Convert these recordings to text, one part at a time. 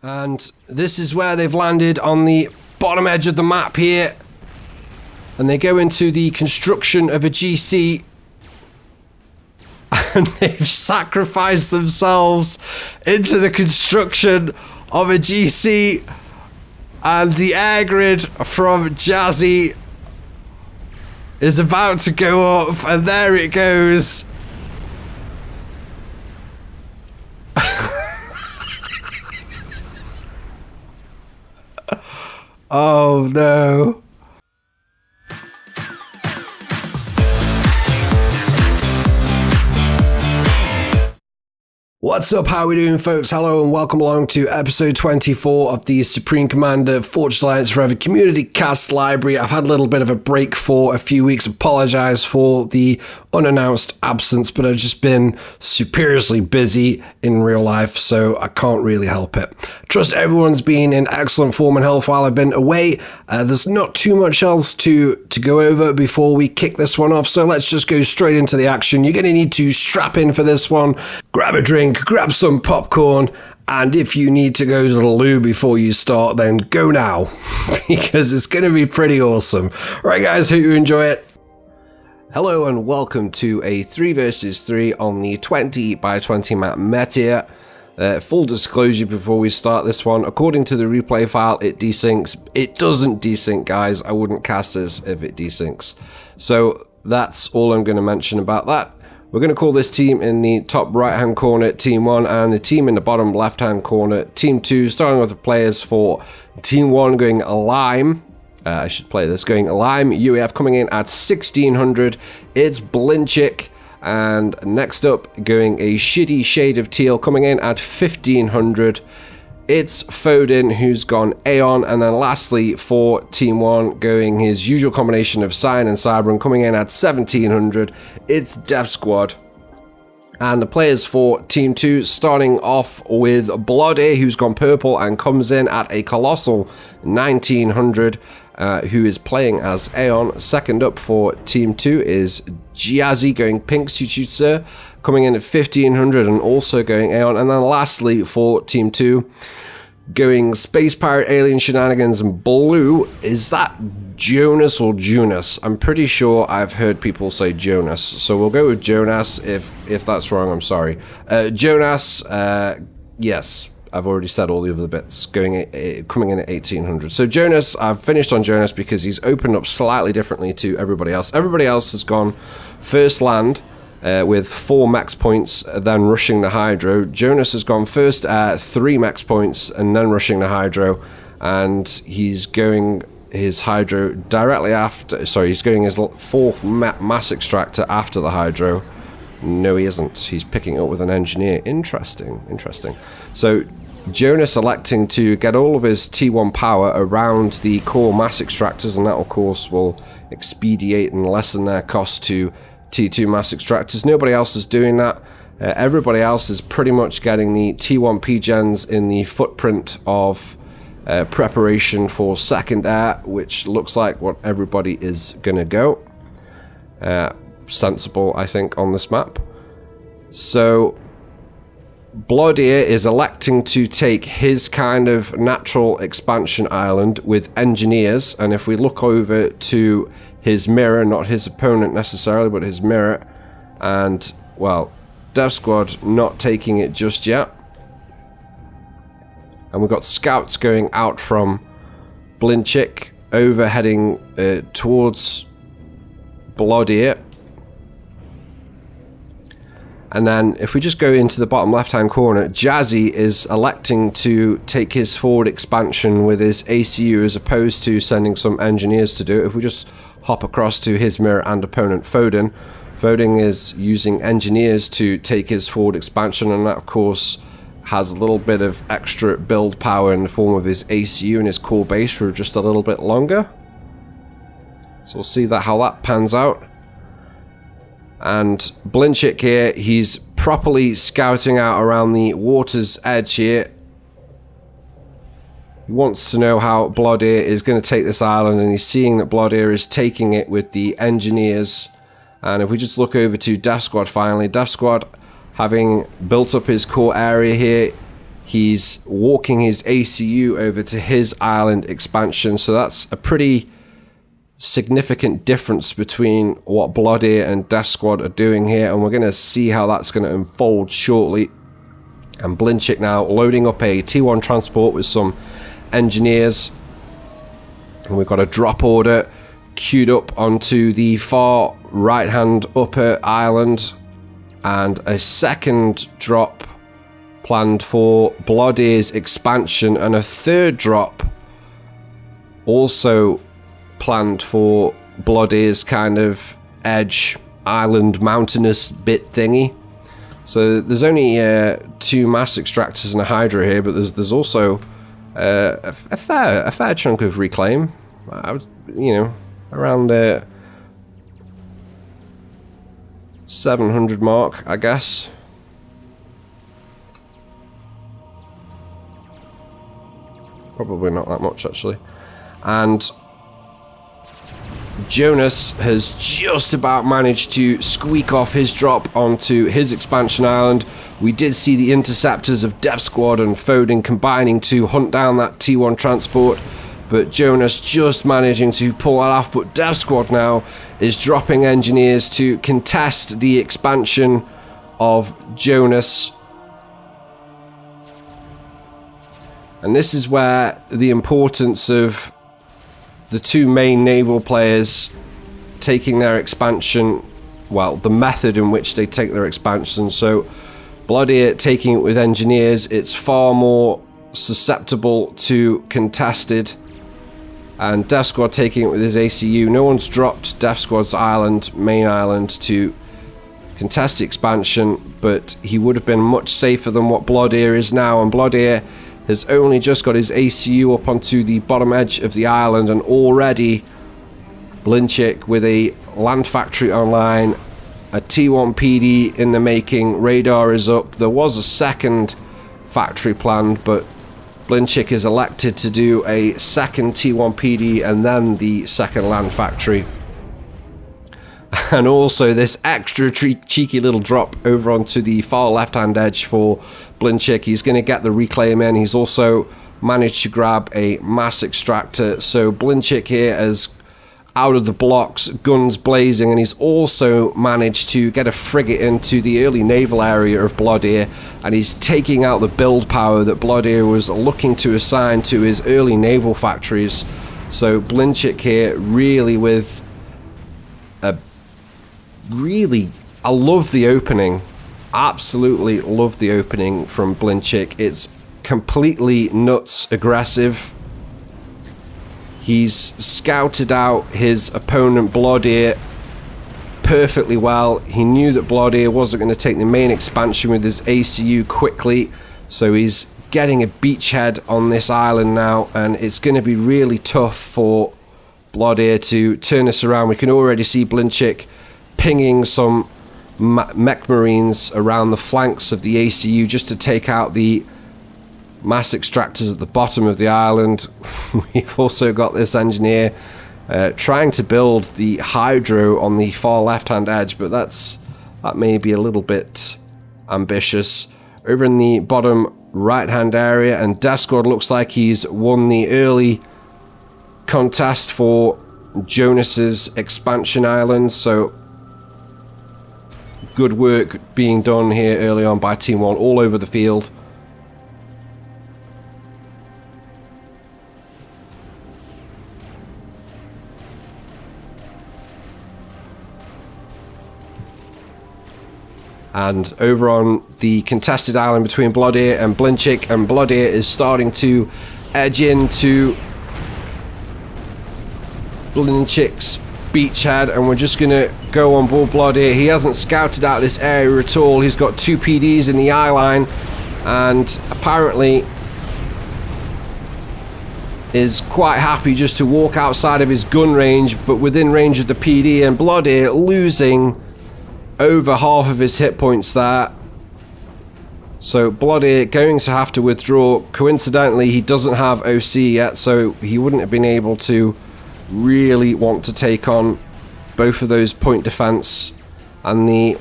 And this is where they've landed, on the bottom edge of the map here. And they go into the construction of a GC. And they've sacrificed themselves into the construction of a GC. And the air grid from Jazzy is about to go up. And there it goes. Oh no. What's up, how are we doing, folks? Hello and welcome along to episode 24 of the Supreme Commander Fortress Alliance Forever Community Cast Library. I've had a little bit of a break for a few weeks. Apologise for the unannounced absence, but I've just been superiorly busy in real life, so I can't really help it. Trust everyone's been in excellent form and health while I've been away. There's not too much else to go over before we kick this one off, so let's just go straight into the action. You're going to need to strap in for this one, grab a drink, grab some popcorn, and if you need to go to the loo before you start, then go now, because it's going to be pretty awesome. Alright guys, hope you enjoy it. Hello and welcome to a 3 vs 3 on the 20 by 20 map Metir. Full disclosure before we start this one, according to the replay file, it desyncs. It doesn't desync, guys. I wouldn't cast this if it desyncs. So that's all I'm going to mention about that. We're going to call this team in the top right hand corner Team 1 and the team in the bottom left hand corner Team 2, starting with the players for Team 1 going Lime. I should play this, going Lime UAF, coming in at 1600. It's Blinchick. And next up, going a shitty shade of teal, coming in at 1500. It's Foden, who's gone Aeon. And then lastly, for Team 1, going his usual combination of Cyan and Cyber, coming in at 1700. It's Death Squad. And the players for Team 2, starting off with Bloody, who's gone purple and comes in at a colossal 1900. Who is playing as Aeon. Second up for Team 2 is Jazzy, going pink, Sir, coming in at 1500 and also going Aeon. And then lastly for Team 2, going Space Pirate, Alien Shenanigans, and Blue. Is that Jonas or Jonas? I'm pretty sure I've heard people say Jonas, so we'll go with Jonas. If that's wrong, I'm sorry. Jonas, yes. I've already said all the other bits, coming in at 1800. So Jonas, I've finished on Jonas because he's opened up slightly differently to everybody else. Everybody else has gone first land with 4 max points, then rushing the Hydro. Jonas has gone first at 3 max points and then rushing the Hydro, and he's going his Hydro directly after. Sorry, he's going his 4th mass extractor after the Hydro. No, he isn't. He's picking it up with an engineer. Interesting. So Jonas electing to get all of his T1 power around the core mass extractors, and that of course will expedite and lessen their cost to T2 mass extractors. Nobody else is doing that. Everybody else is pretty much getting the T1 P-gens in the footprint of preparation for second air, which looks like what everybody is gonna go. Sensible, I think, on this map. So Bloodier is electing to take his kind of natural expansion island with engineers, and if we look over to his mirror, not his opponent necessarily, but his mirror, and, well, Death Squad not taking it just yet. And we've got scouts going out from Blinchick, over heading towards Bloodier. And then if we just go into the bottom left hand corner, Jazzy is electing to take his forward expansion with his ACU as opposed to sending some engineers to do it. If we just hop across to his mirror and opponent Foden, Foden is using engineers to take his forward expansion, and that of course has a little bit of extra build power in the form of his ACU and his core base for just a little bit longer. So we'll see how that pans out. And Blinchick here, he's properly scouting out around the water's edge here. He wants to know how Bloodier is going to take this island, and he's seeing that Bloodier is taking it with the engineers. And if we just look over to Death Squad finally, Death Squad having built up his core area here, he's walking his ACU over to his island expansion. So that's a pretty significant difference between what Bloodier and Death Squad are doing here, and we're going to see how that's going to unfold shortly. And Blinchik now loading up a T1 transport with some engineers, and we've got a drop order queued up onto the far right hand upper island, and a second drop planned for Bloodier's expansion, and a third drop also planned for Bloodier's kind of edge island mountainous bit thingy. So there's only 2 mass extractors and a hydra here, but there's also a fair chunk of reclaim. I was, around 700 mark, I guess. Probably not that much, actually. And Jonas has just about managed to squeak off his drop onto his expansion island. We did see the interceptors of Death Squad and Foden combining to hunt down that T1 transport, but Jonas just managing to pull that off. But Death Squad now is dropping engineers to contest the expansion of Jonas. And this is where the importance of the 2 main naval players taking their expansion, well, the method in which they take their expansion. So Bloodier taking it with engineers, it's far more susceptible to contested, and Death Squad taking it with his ACU. No one's dropped Death Squad's island, main island, to contest the expansion, but he would have been much safer than what Bloodier is now, and Bloodier has only just got his ACU up onto the bottom edge of the island, and already Blinchik with a land factory online, a T1 PD in the making, radar is up. There was a second factory planned, but Blinchik is elected to do a second T1 PD and then the second land factory. And also this extra cheeky little drop over onto the far left hand edge for Blinchik. He's going to get the reclaim in. He's also managed to grab a mass extractor. So Blinchik here is out of the blocks, guns blazing, and he's also managed to get a frigate into the early naval area of Bloodier, and he's taking out the build power that Bloodier was looking to assign to his early naval factories. So Blinchik here really with a I love the opening. Absolutely love the opening from Blinchik. It's completely nuts aggressive. He's scouted out his opponent Bloodier perfectly well. He knew that Bloodier wasn't going to take the main expansion with his ACU quickly, so he's getting a beachhead on this island now, and it's going to be really tough for Bloodier to turn this around. We can already see Blinchik pinging some mech marines around the flanks of the ACU just to take out the mass extractors at the bottom of the island. We've also got this engineer trying to build the hydro on the far left hand edge, but that may be a little bit ambitious. Over in the bottom right hand area, and Death Squad looks like he's won the early contest for Jonas's expansion island, so good work being done here early on by Team 1 all over the field. And over on the contested island between Bloodier and Blinchik, and Bloodier is starting to edge into Blinchik's beachhead, and we're just going to go on board Bloodier. He hasn't scouted out this area at all. He's got 2 PDs in the eye line, and apparently is quite happy just to walk outside of his gun range, but within range of the PD, and Bloodier losing over half of his hit points there. So Bloodier going to have to withdraw. Coincidentally, he doesn't have OC yet, so he wouldn't have been able to really want to take on both of those point defense, and the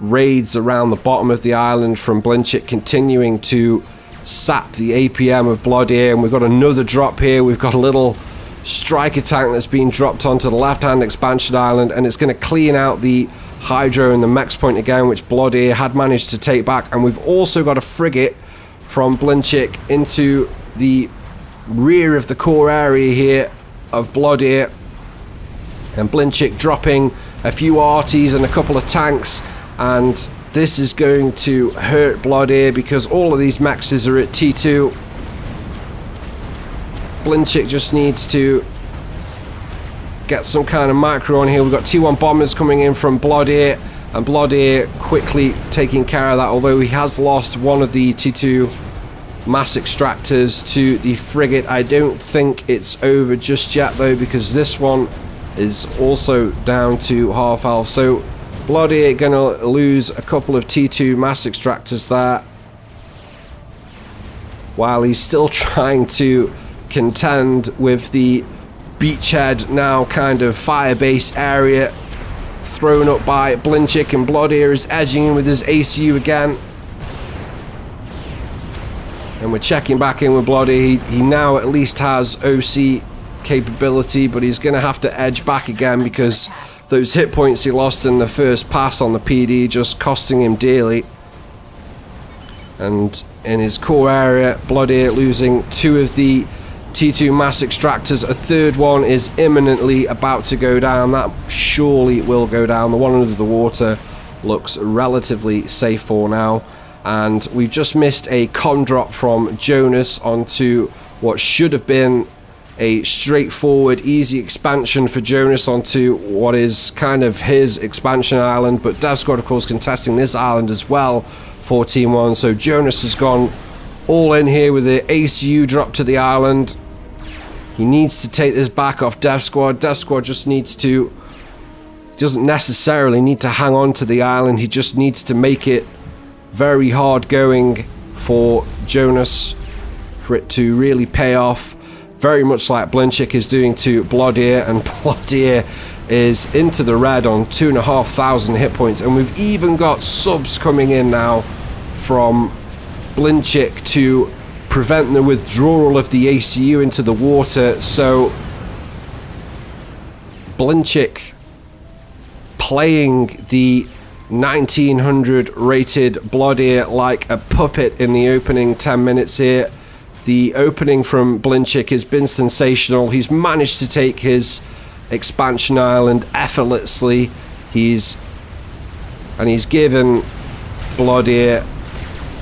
raids around the bottom of the island from Blinchik continuing to sap the APM of Bloodier, and we've got another drop here. We've got a little striker tank that's been dropped onto the left-hand expansion island, and it's going to clean out the Hydro and the Mex point again, which Bloodier had managed to take back. And we've also got a frigate from Blinchik into the rear of the core area here of Bloodier, and Blinchik dropping a few arties and a couple of tanks, and this is going to hurt Bloodier because all of these Maxes are at T2. Blinchik just needs to get some kind of macro on here. We've got T1 bombers coming in from Bloodier, and Bloodier quickly taking care of that, although he has lost one of the T2 mass extractors to the frigate. I don't think it's over just yet though, because this one is also down to half health. So Bloodier gonna lose a couple of T2 mass extractors there, while he's still trying to contend with the beachhead now kind of firebase area thrown up by Blinchik, and Bloodier is edging in with his ACU again. And we're checking back in with Bloodier. He now at least has OC capability, but he's going to have to edge back again because those hit points he lost in the first pass on the PD just costing him dearly. And in his core area, Bloodier losing two of the T2 mass extractors. A third one is imminently about to go down. That surely will go down. The one under the water looks relatively safe for now. And we've just missed a con drop from Jonas onto what should have been a straightforward, easy expansion for Jonas onto what is kind of his expansion island. But Death Squad, of course, contesting this island as well for Team 1. So Jonas has gone all in here with the ACU drop to the island. He needs to take this back off Death Squad. Death Squad just needs to... doesn't necessarily need to hang on to the island. He just needs to make it very hard going for Jonas for it to really pay off. Very much like Blinchik is doing to Bloodier, and Bloodier is into the red on 2,500 hit points. And we've even got subs coming in now from Blinchik to prevent the withdrawal of the ACU into the water. So Blinchik playing the 1900 rated Bloodier like a puppet in the opening 10 minutes here. The opening from Blinchik has been sensational. He's managed to take his expansion island effortlessly. He's given Bloodier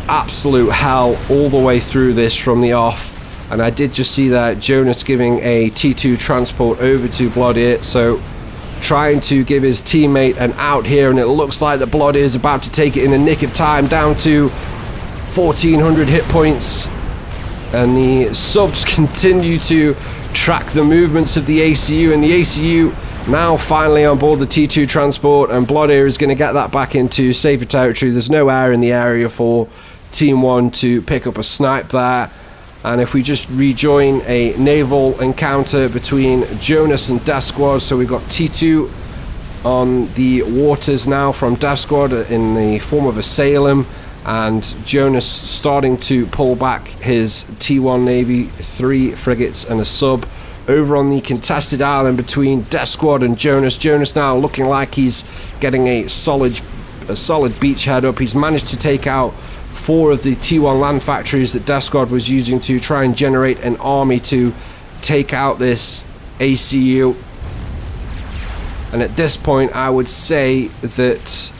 absolute hell all the way through this from the off. And I did just see that Jonas giving a T2 transport over to Bloodier, so trying to give his teammate an out here, and it looks like that Bloodier is about to take it in the nick of time, down to 1,400 hit points. And the subs continue to track the movements of the ACU, and the ACU now finally on board the T2 transport, and Bloodier is going to get that back into safer territory. There's no air in the area for Team 1 to pick up a snipe there. And if we just rejoin a naval encounter between Jonas and Death Squad, so we've got T2 on the waters now from Death Squad in the form of a Salem, and Jonas starting to pull back his T1 Navy, 3 frigates and a sub over on the contested island between Death Squad and Jonas. Jonas now looking like he's getting a solid beachhead up. He's managed to take out 4 of the T1 land factories that Death Squad was using to try and generate an army to take out this ACU. And at this point I would say that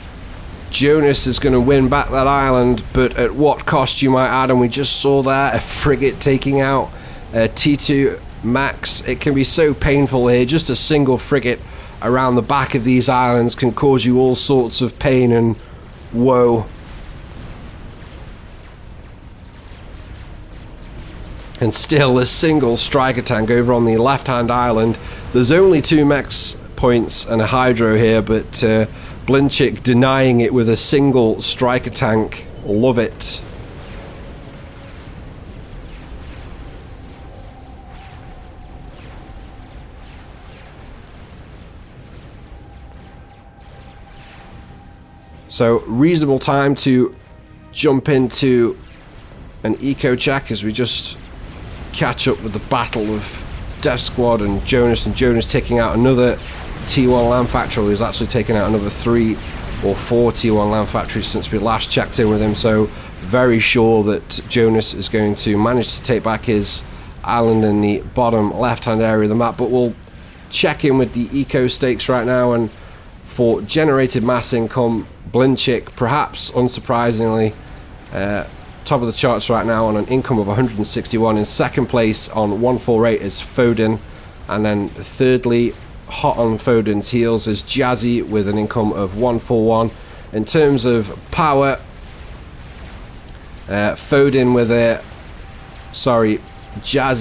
Jonas is going to win back that island, but at what cost, you might add. And we just saw there a frigate taking out a T2 Max. It can be so painful here. Just a single frigate around the back of these islands can cause you all sorts of pain and woe. And still, a single striker tank over on the left-hand island. There's only 2 Max points and a Hydro here, but Blinchik denying it with a single striker tank. Love it. So reasonable time to jump into an eco check as we just catch up with the battle of Death Squad and Jonas taking out another T1 Land Factory. He's actually taken out another 3 or 4 T1 Land Factories since we last checked in with him, so very sure that Jonas is going to manage to take back his island in the bottom left hand area of the map. But we'll check in with the eco stakes right now, and for generated mass income, Blinchik, perhaps unsurprisingly, top of the charts right now on an income of 161. In second place on 148 is Foden, and then thirdly, hot on Foden's heels, is Jazzy with an income of 141. In terms of power, Jazzy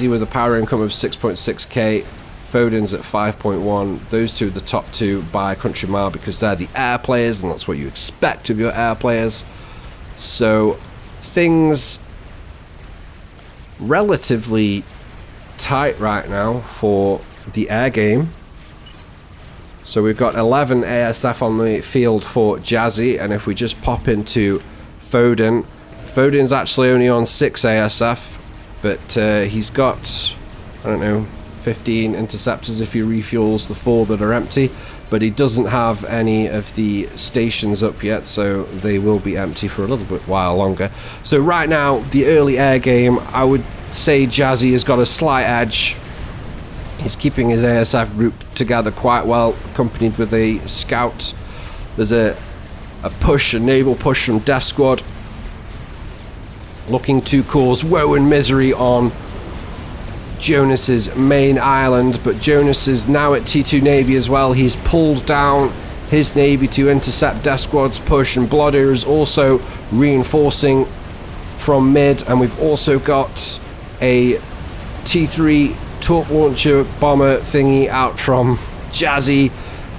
with a power income of 6.6k, Foden's at 5.1. Those two are the top two by a country mile because they're the air players, and that's what you expect of your air players. So things relatively tight right now for the air game. So we've got 11 ASF on the field for Jazzy, and if we just pop into Foden's actually only on 6 ASF, but he's got, I don't know, 15 interceptors if he refuels the 4 that are empty, but he doesn't have any of the stations up yet, so they will be empty for a little bit while longer. So right now, the early air game, I would say Jazzy has got a slight edge. He's keeping his ASF group together quite well, accompanied with a scout. There's a naval push from Death Squad, looking to cause woe and misery on Jonas's main island, but Jonas is now at T2 Navy as well. He's pulled down his navy to intercept Death Squad's push, and Blodder is also reinforcing from mid, and we've also got a T3 torp launcher bomber thingy out from Jazzy,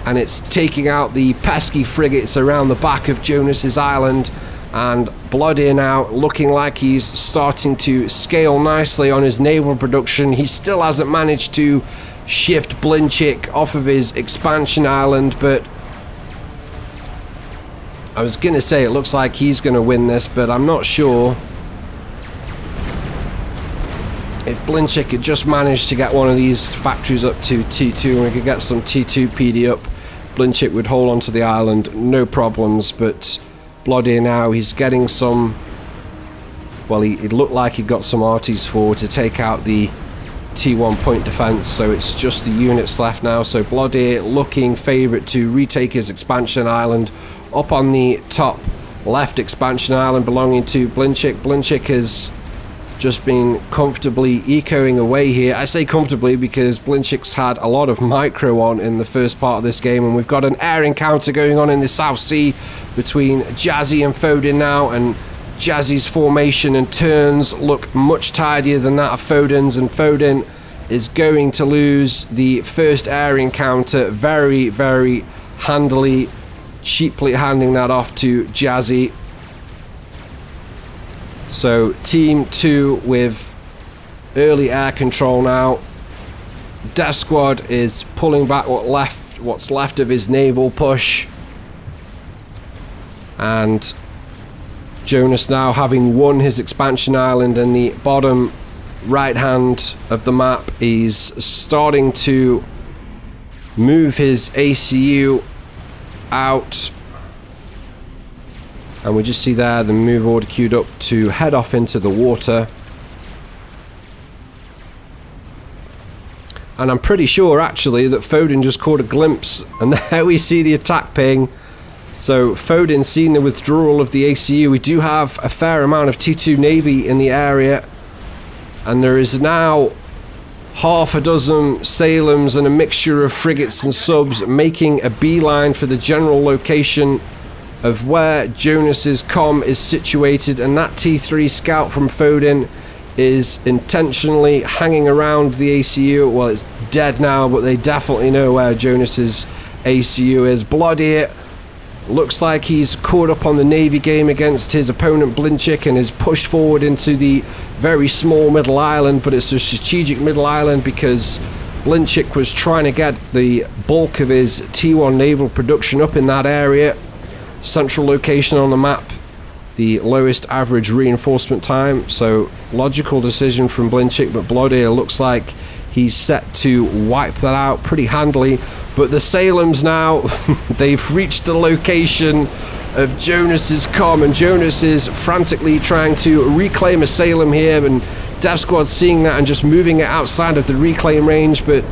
and it's taking out the pesky frigates around the back of Jonas's island. And Blodder now looking like he's starting to scale nicely on his naval production. He still hasn't managed to shift Blinchik off of his expansion island, but I was going to say it looks like he's going to win this, but I'm not sure. If Blinchik had just managed to get one of these factories up to T2 and we could get some T2 PD up, Blinchik would hold onto the island, no problems, but Blodder now, he's getting some, well, it looked like he got some RTs forward to take out the T1 point defense, so it's just the units left now. So Blodder looking favourite to retake his expansion island up on the top left expansion island belonging to Blinchik. Blinchik has just been comfortably ecoing away here. I say comfortably because Blinchik's had a lot of micro on in the first part of this game, and we've got an air encounter going on in the South Sea between Jazzy and Foden now, and Jazzy's formation and turns look much tidier than that of Foden's, and Foden is going to lose the first air encounter very, very handily, cheaply handing that off to Jazzy. So Team 2 with early air control now. Death Squad is pulling back what's left of his naval push. And Jonas now, having won his expansion island in the bottom right hand of the map, is starting to move his ACU out. And we just see there the move order queued up to head off into the water. And I'm pretty sure actually that Foden just caught a glimpse, and there we see the attack ping. So Foden seeing the withdrawal of the ACU. We do have a fair amount of T2 Navy in the area, and there is now half a dozen Salems and a mixture of frigates and subs making a beeline for the general location of where Jonas's comm is situated, and that T3 scout from Foden is intentionally hanging around the ACU. Well, it's dead now, but they definitely know where Jonas's ACU is. Blodder looks like he's caught up on the Navy game against his opponent Blinchik and is pushed forward into the very small middle island, but it's a strategic middle island because Blinchik was trying to get the bulk of his T1 naval production up in that area. Central location on the map the lowest average reinforcement time, so logical decision from Blinchik, but Bloodear looks like he's set to wipe that out pretty handily. But the Salems now, they've reached the location of Jonas's comm, and Jonas is frantically trying to reclaim a Salem here, and Dev Squad's seeing that and just moving it outside of the reclaim range, but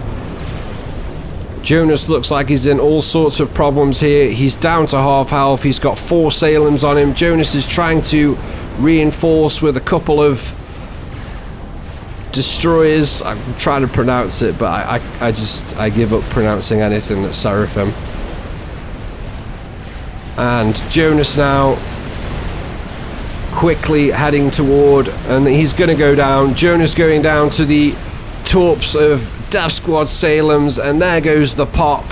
Jonas looks like he's in all sorts of problems here. He's down to half health. He's got 4 Salems on him. Jonas is trying to reinforce with a couple of destroyers. I'm trying to pronounce it, but I give up pronouncing anything that's Seraphim. And Jonas now quickly heading toward, and he's going to go down. Jonas going down to the torps of Dev Squad Salems, and there goes the pop.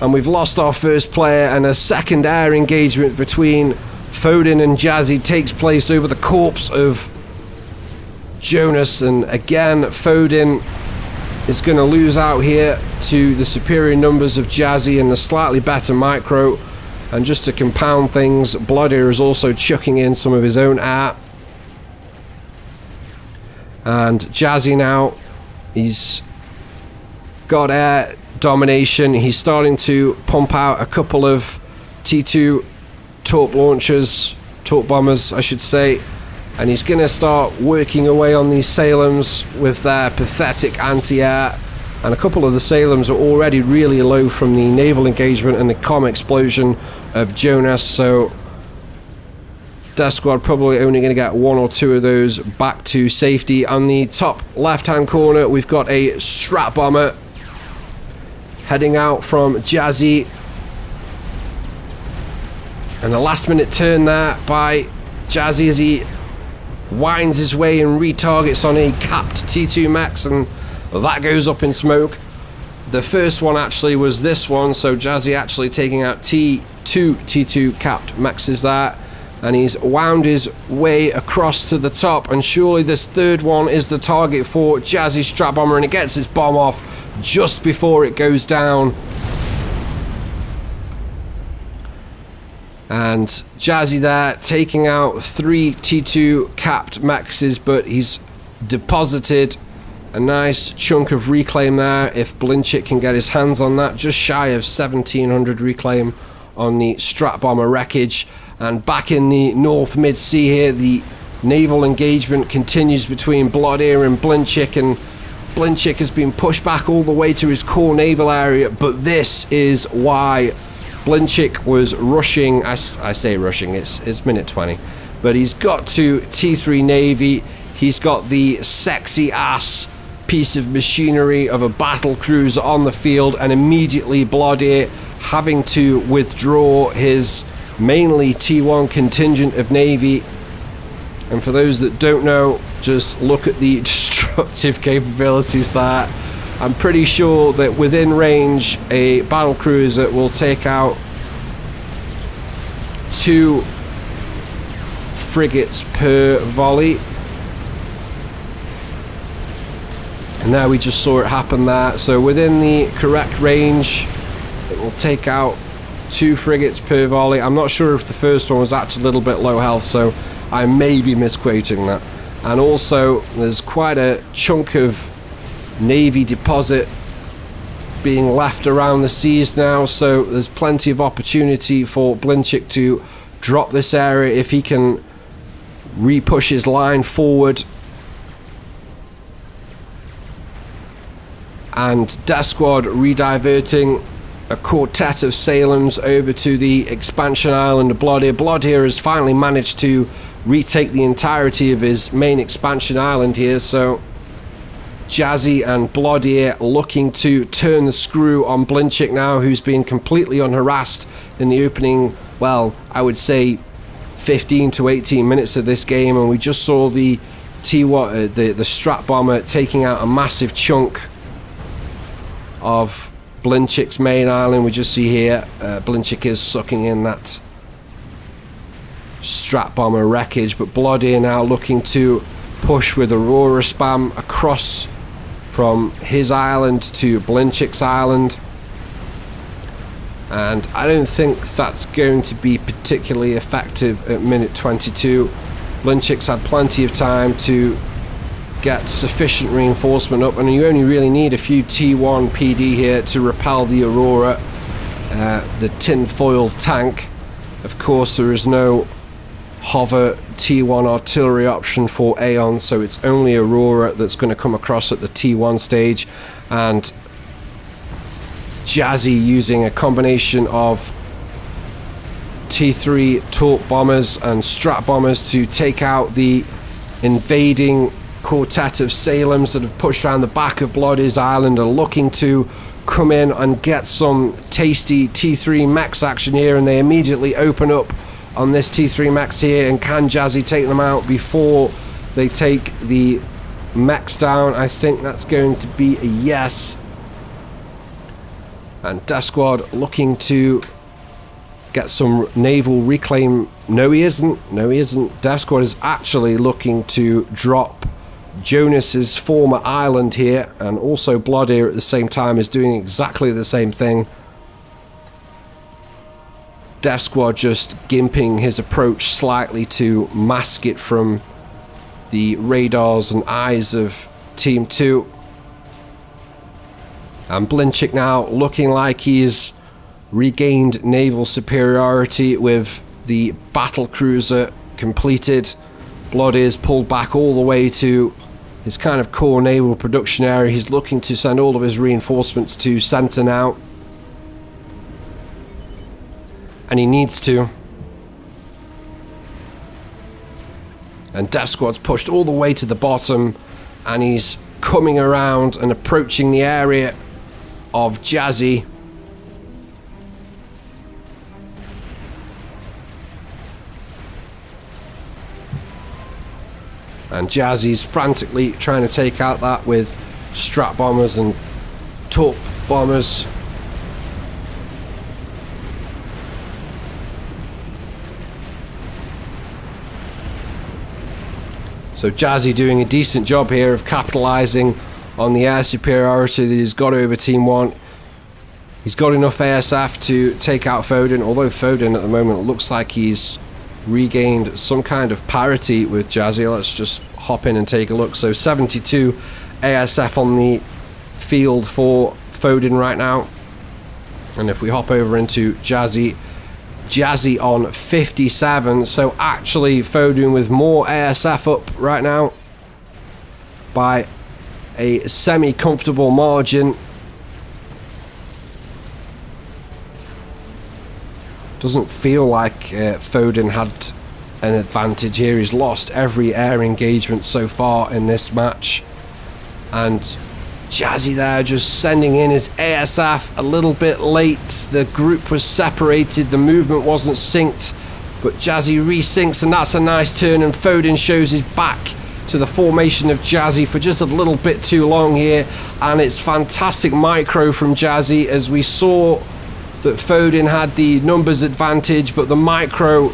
And we've lost our first player, and a second air engagement between Foden and Jazzy takes place over the corpse of Jonas, and again Foden is going to lose out here to the superior numbers of Jazzy and the slightly better micro. And just to compound things, Bloodear is also chucking in some of his own air. And Jazzy now, he's got air domination. He's starting to pump out a couple of T2 torp launchers, torp bombers I should say, and he's going to start working away on these Salems with their pathetic anti-air. And a couple of the Salems are already really low from the naval engagement and the comm explosion of Jonas, so Death Squad probably only going to get 1 or 2 of those back to safety. On the top left hand corner we've got a strat bomber heading out from Jazzy, and a last minute turn there by Jazzy as he winds his way and retargets on a capped T2 max, and that goes up in smoke. The first one actually was this one, so Jazzy actually taking out T2 capped maxes there, and he's wound his way across to the top, and surely this third one is the target for Jazzy's strat bomber, and it gets its bomb off just before it goes down. And Jazzy there taking out 3 T2 capped maxes, but he's deposited a nice chunk of reclaim there. If Blinchik can get his hands on that, just shy of 1700 reclaim on the strat bomber wreckage. And back in the North Mid-Sea here, the naval engagement continues between Bloodear and Blinchik, and Blinchik has been pushed back all the way to his core naval area, but this is why Blinchik was rushing. I say rushing, it's minute 20, but he's got to T3 Navy. He's got the sexy ass piece of machinery of a battle cruiser on the field, and immediately Bloodear having to withdraw his mainly T1 contingent of Navy. And for those that don't know, just look at the destructive capabilities there. I'm pretty sure that within range a battle cruiser will take out 2 frigates per volley. And now we just saw it happen there. So within the correct range, it will take out 2 frigates per volley. I'm not sure if the first one was actually a little bit low health, so I may be misquoting that. And also, there's quite a chunk of Navy deposit being left around the seas now, so there's plenty of opportunity for Blinchik to drop this area if he can re-push his line forward. And Death Squad rediverting a quartet of Salems over to the expansion island of Bloodear. Bloodear has finally managed to retake the entirety of his main expansion island here, so Jazzy and Bloodear looking to turn the screw on Blinchik now, who's been completely unharassed in the opening, well, I would say 15 to 18 minutes of this game, and we just saw the strat bomber taking out a massive chunk of Blinchik's main island. We just see here Blinchik is sucking in that strat bomber wreckage, but Bloodear now looking to push with Aurora spam across from his island to Blinchik's island. and I don't think that's going to be particularly effective at minute 22. Blinchik's had plenty of time to get sufficient reinforcement up, and you only really need a few T1 PD here to repel the Aurora, the tinfoil tank. Of course, there is no hover T1 artillery option for Aeon, so it's only Aurora that's going to come across at the T1 stage, and Jazzy using a combination of T3 torp bombers and strat bombers to take out the invading quartet of Salems that have pushed around the back of Bloodier's Island, are looking to come in and get some tasty T3 mechs action here, and they immediately open up on this T3 mechs here. And can Jazzy take them out before they take the mechs down? I think that's going to be a yes. And Death Squad looking to get some naval reclaim. No, he isn't. No, he isn't. Death Squad is actually looking to drop Jonas's former island here, and also Bloodier at the same time is doing exactly the same thing. Death Squad just gimping his approach slightly to mask it from the radars and eyes of Team 2. And Blinchik now looking like he's regained naval superiority with the battle cruiser completed. Bloodier's pulled back all the way to his kind of core naval production area. He's looking to send all of his reinforcements to center now, and he needs to. And Death Squad's pushed all the way to the bottom, and he's coming around and approaching the area of Jazzy. And Jazzy's frantically trying to take out that with strat bombers and torp bombers. So Jazzy doing a decent job here of capitalizing on the air superiority that he's got over Team 1. He's got enough ASF to take out Foden, although Foden at the moment looks like he's regained some kind of parity with Jazzy. Let's just hop in and take a look. So 72 ASF on the field for Foden right now. And if we hop over into Jazzy on 57. So actually Foden with more ASF up right now by a semi-comfortable margin. Doesn't feel like Foden had an advantage here. He's lost every air engagement so far in this match. And Jazzy there just sending in his ASF a little bit late. The group was separated, the movement wasn't synced, but Jazzy resyncs, and that's a nice turn, and Foden shows his back to the formation of Jazzy for just a little bit too long here. And it's fantastic micro from Jazzy, as we saw that Foden had the numbers advantage, but the micro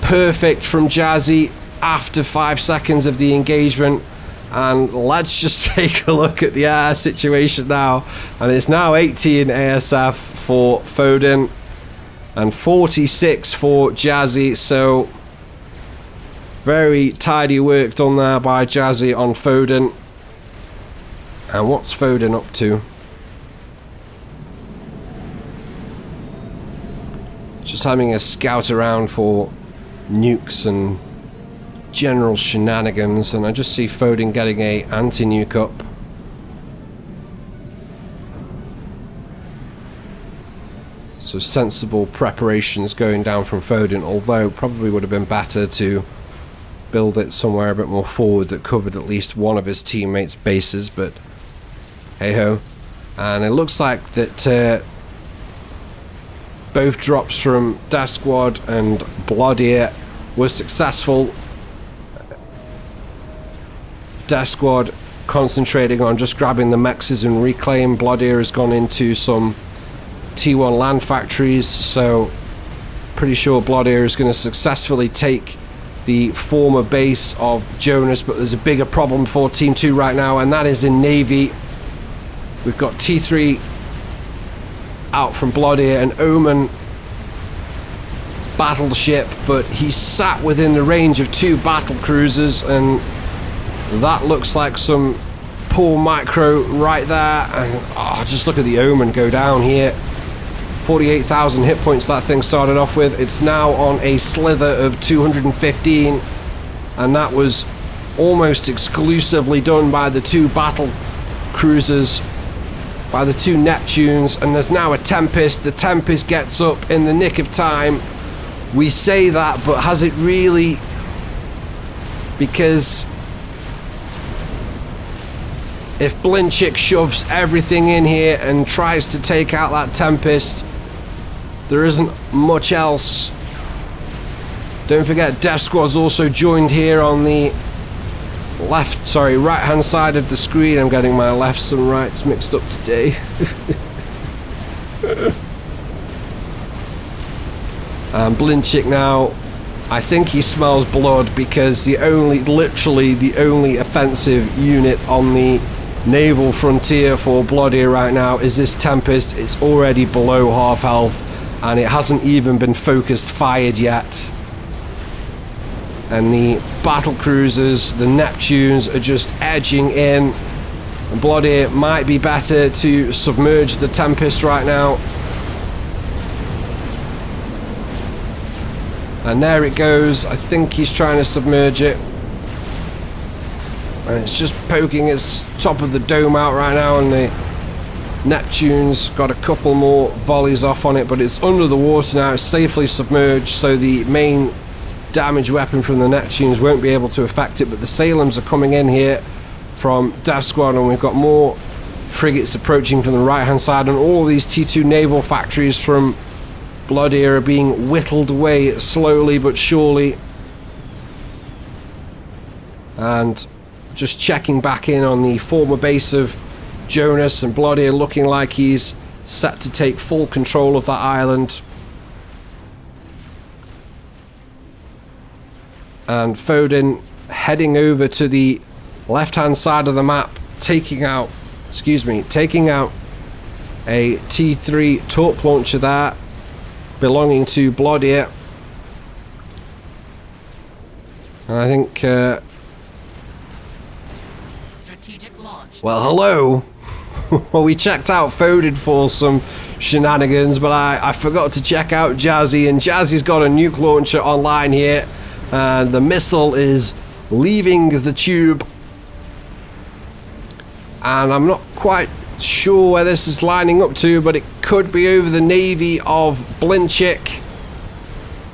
perfect from Jazzy after 5 seconds of the engagement. And let's just take a look at the air situation now, and it's now 18 ASF for Foden and 46 for Jazzy. So very tidy work done there by Jazzy on Foden. And what's Foden up to? Just having a scout around for nukes and general shenanigans, and I just see Foden getting a anti-nuke up. So sensible preparations going down from Foden, although probably would have been better to build it somewhere a bit more forward that covered at least one of his teammates' bases, but hey ho. And it looks like that both drops from Death Squad and Bloodier were successful. Death Squad concentrating on just grabbing the mexes and reclaim. Bloodier has gone into some T1 land factories, so pretty sure Bloodier is going to successfully take the former base of Jonas, but there's a bigger problem for Team 2 right now, and that is in Navy. We've got T3 out from Blood-Ear, an Omen battleship, but he's sat within the range of 2 battle cruisers, and that looks like some poor micro right there. And just look at the Omen go down here. 48,000 hit points that thing started off with. It's now on a slither of 215, and that was almost exclusively done by the 2 battle cruisers, by the 2 Neptunes. And there's now a Tempest. The Tempest gets up in the nick of time. We say that, but has it really? Because if Blinchik shoves everything in here and tries to take out that Tempest, there isn't much else. Don't forget, Death Squad's also joined here on the right hand side of the screen. I'm getting my lefts and rights mixed up today. Blinchik now, I think he smells blood, because literally the only offensive unit on the naval frontier for Blood-Ear right now is this Tempest. It's already below half health, and it hasn't even been focused fired yet. And the battle cruisers, the Neptunes, are just edging in. And Blood-Ear might be better to submerge the Tempest right now. And there it goes. I think he's trying to submerge it. And it's just poking its top of the dome out right now, and the Neptune's got a couple more volleys off on it, but it's under the water now. It's safely submerged, so the main damage weapon from the Neptunes won't be able to affect it. But the Salems are coming in here from Death Squad, and we've got more frigates approaching from the right hand side, and all of these T2 naval factories from Blood-Ear are being whittled away slowly but surely. And just checking back in on the former base of Jonas, and Blood-Ear looking like he's set to take full control of that island. And Foden heading over to the left hand side of the map, taking out a T3 torp launcher there, belonging to Blood-Ear. And I think well, hello. Well, we checked out Foden for some shenanigans, but I forgot to check out Jazzy, and Jazzy's got a nuke launcher online here, and the missile is leaving the tube, and I'm not quite sure where this is lining up to, but it could be over the navy of Blinchik,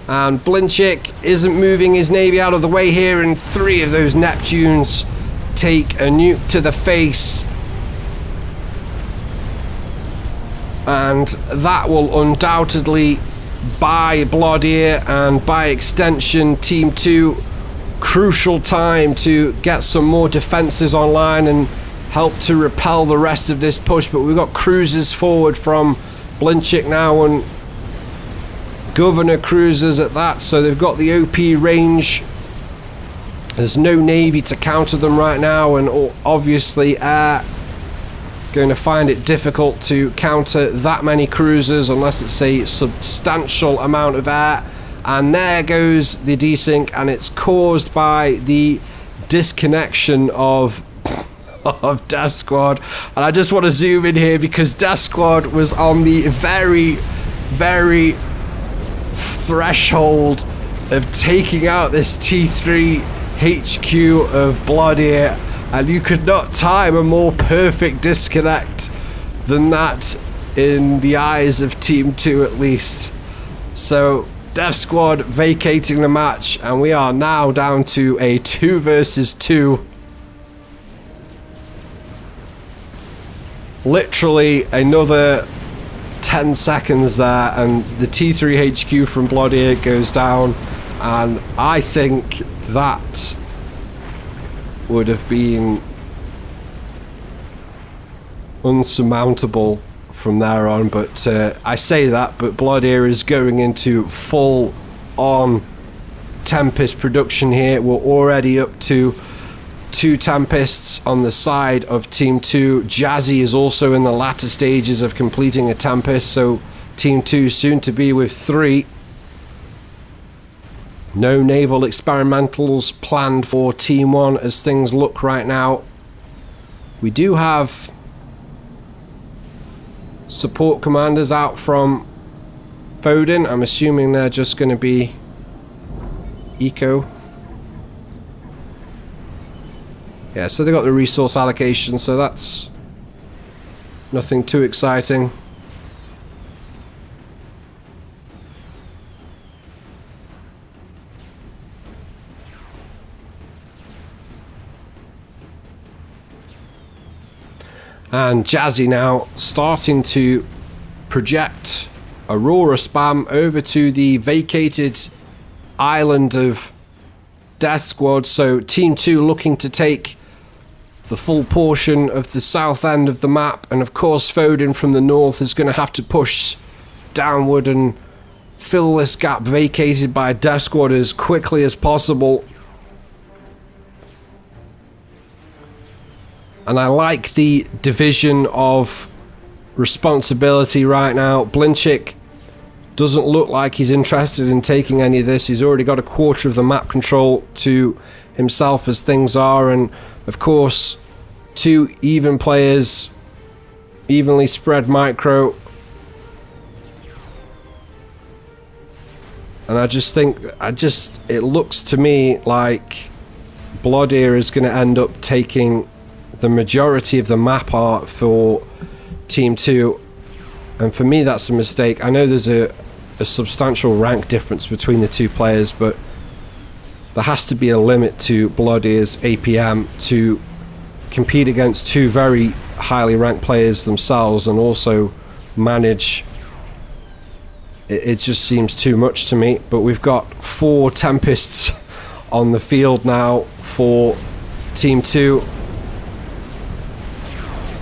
and Blinchik isn't moving his navy out of the way here, and 3 of those Neptunes take a nuke to the face, and that will undoubtedly buy Blood-Ear, and by extension Team 2, crucial time to get some more defenses online and help to repel the rest of this push. But we've got cruisers forward from Blinchik now, and Governor cruisers at that, so they've got the OP range. There's no navy to counter them right now, and obviously air going to find it difficult to counter that many cruisers unless it's a substantial amount of air. And there goes the desync, and it's caused by the disconnection of Death Squad. And I just want to zoom in here, because Death Squad was on the very, very threshold of taking out this T3 HQ of Blood-Ear, and you could not time a more perfect disconnect than that in the eyes of Team 2 at least. So Death Squad vacating the match, and we are now down to a 2 versus 2. Literally another 10 seconds there, and the T3 HQ from Blood-Ear goes down, and I think that would have been unsurmountable from there on. But I say that, but Blood-Ear is going into full on Tempest production here. We're already up to 2 Tempests on the side of Team 2. Jazzy is also in the latter stages of completing a Tempest, so Team 2 soon to be with 3. No naval experimentals planned for Team 1 as things look right now. We do have support commanders out from Foden. I'm assuming they're just going to be eco. Yeah, so they got the resource allocation, so that's nothing too exciting. And Jazzy now starting to project Aurora spam over to the vacated island of Death Squad. So Team 2 looking to take the full portion of the south end of the map. And of course Foden from the north is going to have to push downward and fill this gap vacated by Death Squad as quickly as possible. And I like the division of responsibility right now. Blinchik doesn't look like he's interested in taking any of this. He's already got a quarter of the map control to himself as things are. And of course, 2 even players, evenly spread micro. And I just think, it looks to me like Bloodeer is going to end up taking the majority of the map art for Team 2, and for me that's a mistake. I know there's a substantial rank difference between the 2 players, but there has to be a limit to Bloodeer's APM to compete against 2 very highly ranked players themselves and also manage. It just seems too much to me. But we've got 4 Tempests on the field now for Team 2.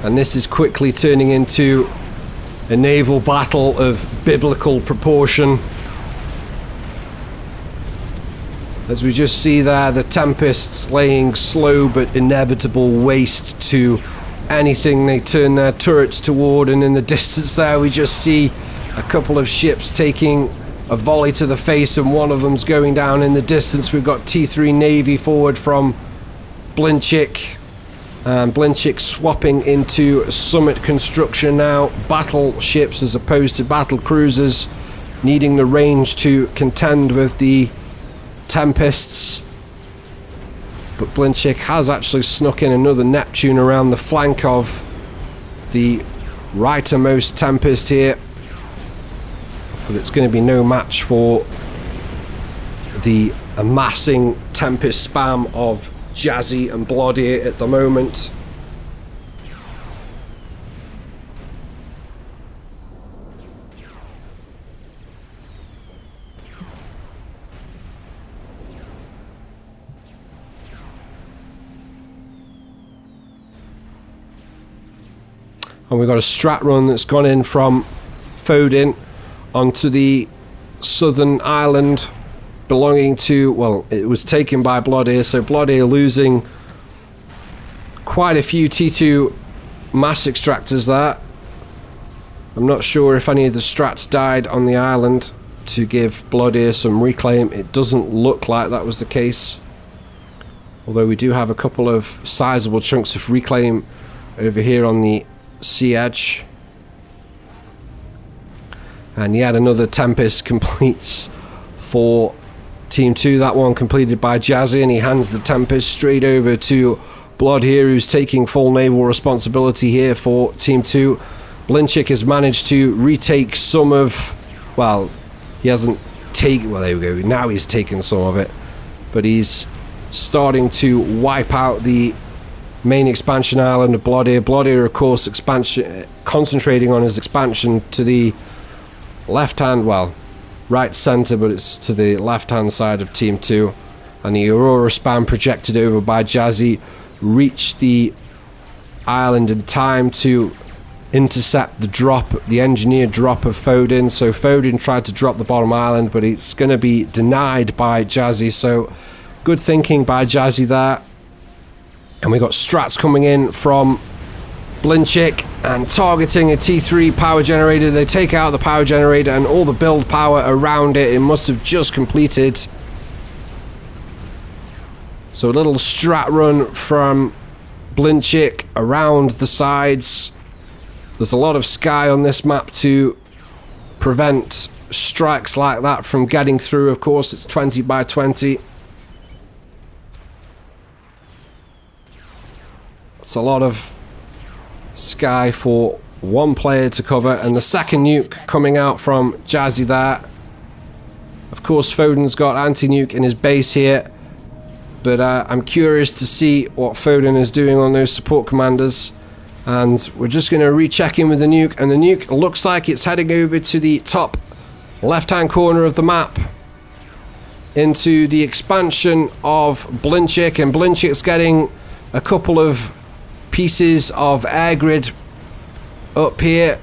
And this is quickly turning into a naval battle of biblical proportion. As we just see there, the Tempests laying slow but inevitable waste to anything they turn their turrets toward. And in the distance there, we just see a couple of ships taking a volley to the face, and one of them's going down in the distance. We've got T3 Navy forward from Blinchik. And Blinchik swapping into Summit construction now. Battleships as opposed to battle cruisers, needing the range to contend with the Tempests. But Blinchik has actually snuck in another Neptune around the flank of the rightmost Tempest here. But it's going to be no match for the amassing Tempest spam of Jazzy and Bloodeer at the moment. And we've got a strat run that's gone in from Foden onto the southern island belonging to, well, it was taken by Bloodeer, so Bloodeer losing quite a few T2 mass extractors there. I'm not sure if any of the strats died on the island to give Bloodeer some reclaim. It doesn't look like that was the case, although we do have a couple of sizable chunks of reclaim over here on the sea edge. And yet another Tempest completes for Team 2, that one completed by Jazzy, and he hands the Tempest straight over to Bloodeer, who's taking full naval responsibility here for Team 2. Blinchik has managed to retake some of, well, he hasn't taken, well, there we go, now he's taken some of it, but he's starting to wipe out the main expansion island of Bloodeer. Bloodeer, of course, concentrating on his expansion to the left hand, well, right center, but it's to the left hand side of Team 2. And the Aurora spam projected over by Jazzy reached the island in time to intercept the drop, the engineered drop of Foden. So Foden tried to drop the bottom island, but it's going to be denied by Jazzy. So good thinking by Jazzy there. And we got strats coming in from Blinchik and targeting a T3 power generator. They take out the power generator and all the build power around it. It must have just completed. So a little strat run from Blinchik around the sides. There's a lot of sky on this map to prevent strikes like that from getting through. Of course, it's 20 by 20. It's a lot of sky for one player to cover, and the second nuke coming out from Jazzy there. Of course, Foden's got anti-nuke in his base here, but I'm curious to see what Foden is doing on those support commanders. And we're just going to recheck in with the nuke, and the nuke looks like it's heading over to the top left-hand corner of the map into the expansion of Blinchik, and Blinchik's getting a couple of pieces of air grid up here,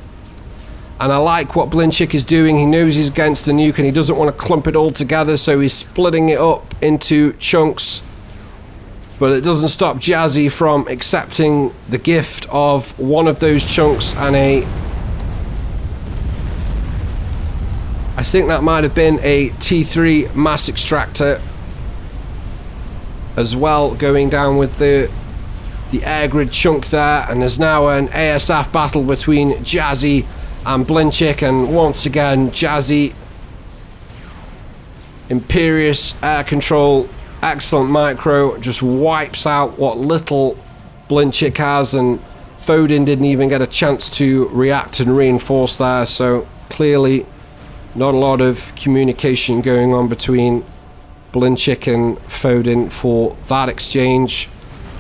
and I like what Blinchik is doing. He knows he's against the nuke and he doesn't want to clump it all together, so he's splitting it up into chunks. But it doesn't stop Jazzy from accepting the gift of one of those chunks and I think that might have been a T3 mass extractor as well, going down with the air grid chunk there. And there's now an ASF battle between Jazzy and Blinchik, and once again Jazzy, imperious air control, excellent micro, just wipes out what little Blinchik has, and Foden didn't even get a chance to react and reinforce there. So clearly not a lot of communication going on between Blinchik and Foden for that exchange.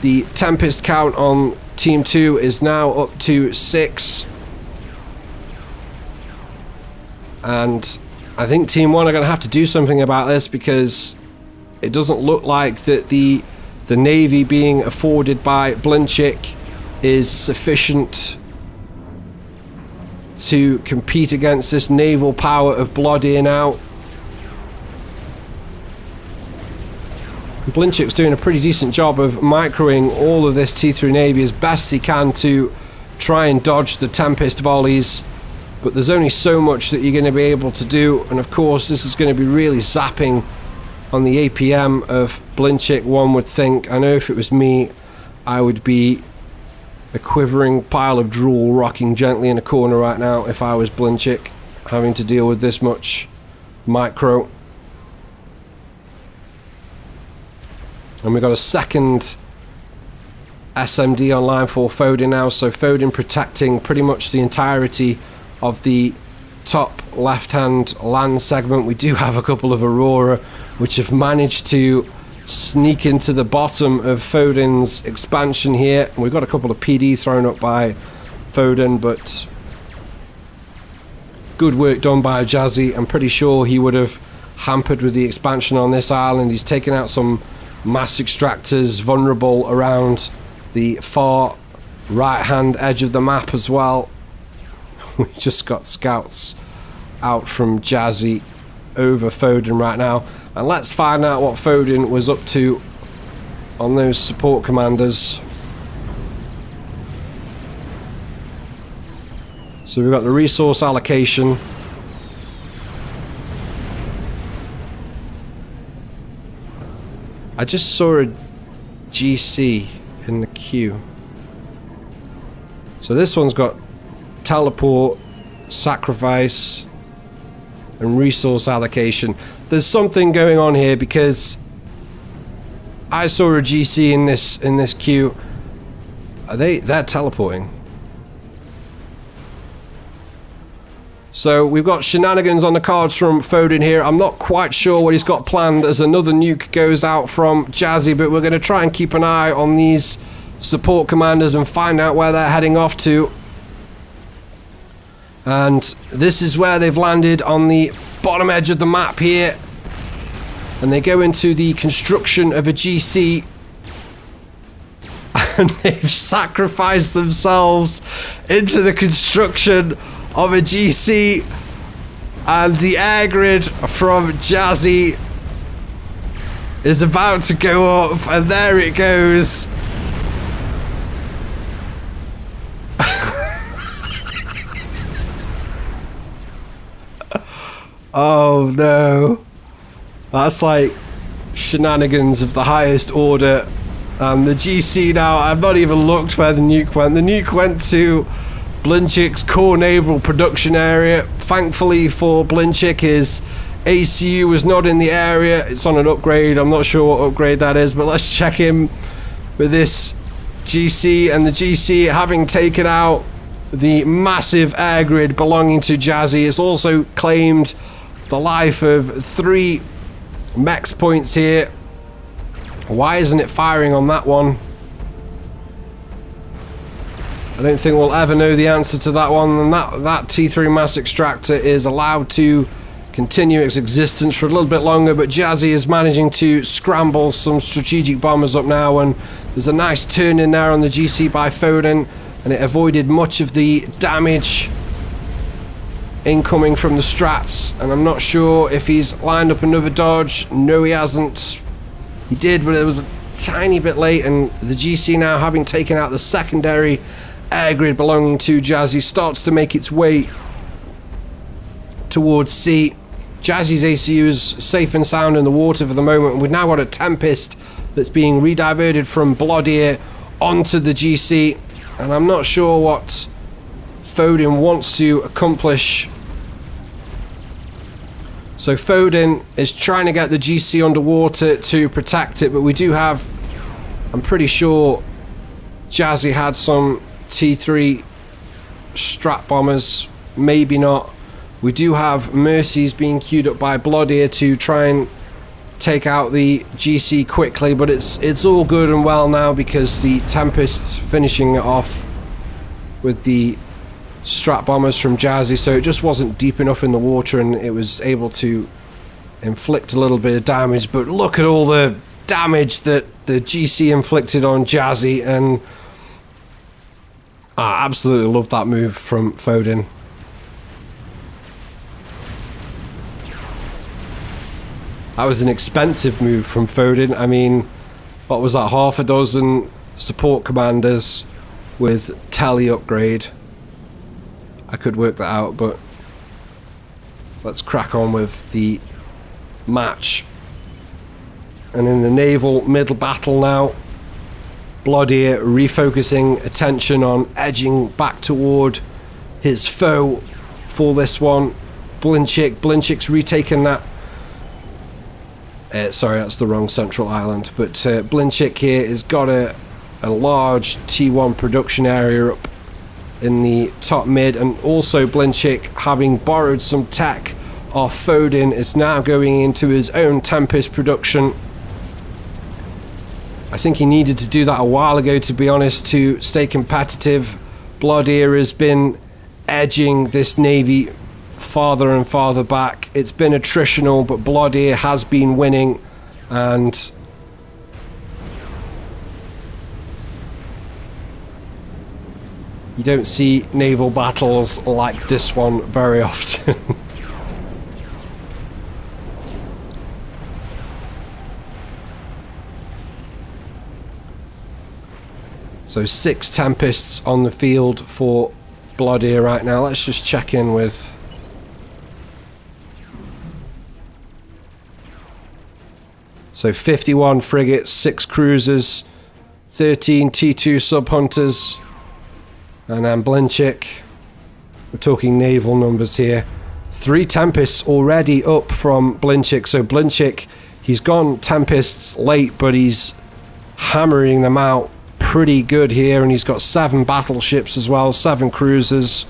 The Tempest count on Team 2 is now up to 6. And I think Team 1 are going to have to do something about this, because it doesn't look like that the Navy being afforded by Blinchik is sufficient to compete against this naval power of Blood In Out. Blinchik's doing a pretty decent job of microing all of this T3 Navy as best he can to try and dodge the Tempest volleys, but there's only so much that you're going to be able to do, and of course this is going to be really zapping on the APM of Blinchik, one would think. I know if it was me, I would be a quivering pile of drool rocking gently in a corner right now if I was Blinchik, having to deal with this much micro. And we've got a second SMD online for Foden now, so Foden protecting pretty much the entirety of the top left-hand land segment. We do have a couple of Aurora which have managed to sneak into the bottom of Foden's expansion here. We've got a couple of PD thrown up by Foden, but good work done by Jazzy. I'm pretty sure he would have hampered with the expansion on this island. He's taken out some mass extractors vulnerable around the far right hand edge of the map as well. We just got scouts out from Jazzy over Foden right now, and let's find out what Foden was up to on those support commanders. So we've got the resource allocation. I just saw a GC in the queue. So this one's got teleport, sacrifice, and resource allocation. There's something going on here, because I saw a GC in this queue. They're teleporting. So we've got shenanigans on the cards from Foden here. I'm not quite sure what he's got planned as another nuke goes out from Jazzy, but we're going to try and keep an eye on these support commanders and find out where they're heading off to. And this is where they've landed, on the bottom edge of the map here. And they go into the construction of a GC. And they've sacrificed themselves into the construction of a GC, and the air grid from Jazzy is about to go up, and there it goes. Oh no. That's like shenanigans of the highest order. The GC now, I've not even looked where the nuke went. The nuke went to Blinchik's core naval production area. Thankfully for Blinchik, his ACU was not in the area. It's on an upgrade. I'm not sure what upgrade that is, but let's check in with this GC. And the GC, having taken out the massive air grid belonging to Jazzy, it's also claimed the life of 3 max points here. Why isn't it firing on that one? I don't think we'll ever know the answer to that one. And that T3 mass extractor is allowed to continue its existence for a little bit longer, but Jazzy is managing to scramble some strategic bombers up now, and there's a nice turn in there on the GC by Foden, and it avoided much of the damage incoming from the strats. And I'm not sure if he's lined up another dodge. No, he hasn't. He did, but it was a tiny bit late, and the GC, now having taken out the secondary air grid belonging to Jazzy, starts to make its way towards C. Jazzy's ACU is safe and sound in the water for the moment. We've now got a Tempest that's being rediverted from Bloodir onto the GC, and I'm not sure what Foden wants to accomplish. So Foden is trying to get the GC underwater to protect it, but we do have, I'm pretty sure Jazzy had some T3 strat bombers, maybe not. We do have Mercies being queued up by Bloodir to try and take out the GC quickly, but it's all good and well now because the Tempest's finishing it off with the strat bombers from Jazzy, so it just wasn't deep enough in the water and it was able to inflict a little bit of damage. But look at all the damage that the GC inflicted on Jazzy, and I absolutely love that move from Foden. That was an expensive move from Foden. I mean, what was that, half a dozen support commanders with tele upgrade? I could work that out, but let's crack on with the match. And in the naval middle battle now, Bloodir refocusing attention on edging back toward his foe for this one. Blinchik's retaken that. Sorry, that's the wrong central island. But Blinchik here has got a large T1 production area up in the top mid, and also Blinchik, having borrowed some tech off Foden, is now going into his own Tempest production. I think he needed to do that a while ago, to be honest, to stay competitive. Bloodir has been edging this Navy farther and farther back. It's been attritional, but Bloodir has been winning, and you don't see naval battles like this one very often. So 6 Tempests on the field for Bloodir right now. Let's just check in with so 51 frigates, 6 cruisers, 13 T2 sub-hunters, and then Blinchik. We're talking naval numbers here. 3 Tempests already up from Blinchik. So Blinchik, he's gone Tempests late, but he's hammering them out pretty good here, and he's got 7 battleships as well, 7 cruisers.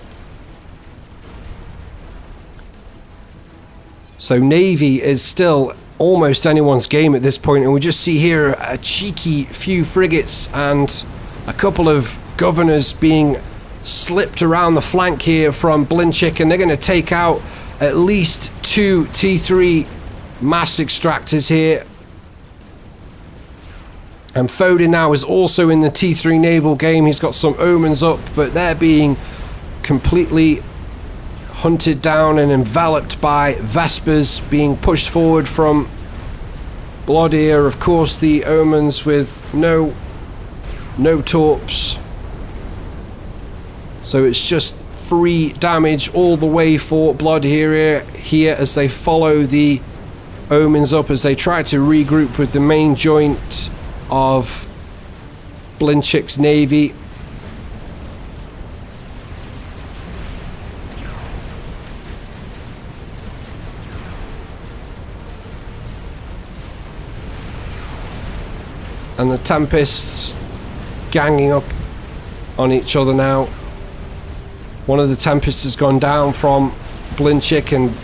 So Navy is still almost anyone's game at this point, and we just see here a cheeky few frigates and a couple of governors being slipped around the flank here from Blinchik, and they're going to take out at least 2 T3 mass extractors here. And Foden now is also in the T3 naval game. He's got some omens up, but they're being completely hunted down and enveloped by Vespers being pushed forward from Bloodir. Of course, the omens with no torps. So it's just 3 damage all the way for Blood here as they follow the Omens up, as they try to regroup with the main joint of Blinchik's navy. And the Tempests ganging up on each other now. One of the Tempests has gone down from Blinchik, and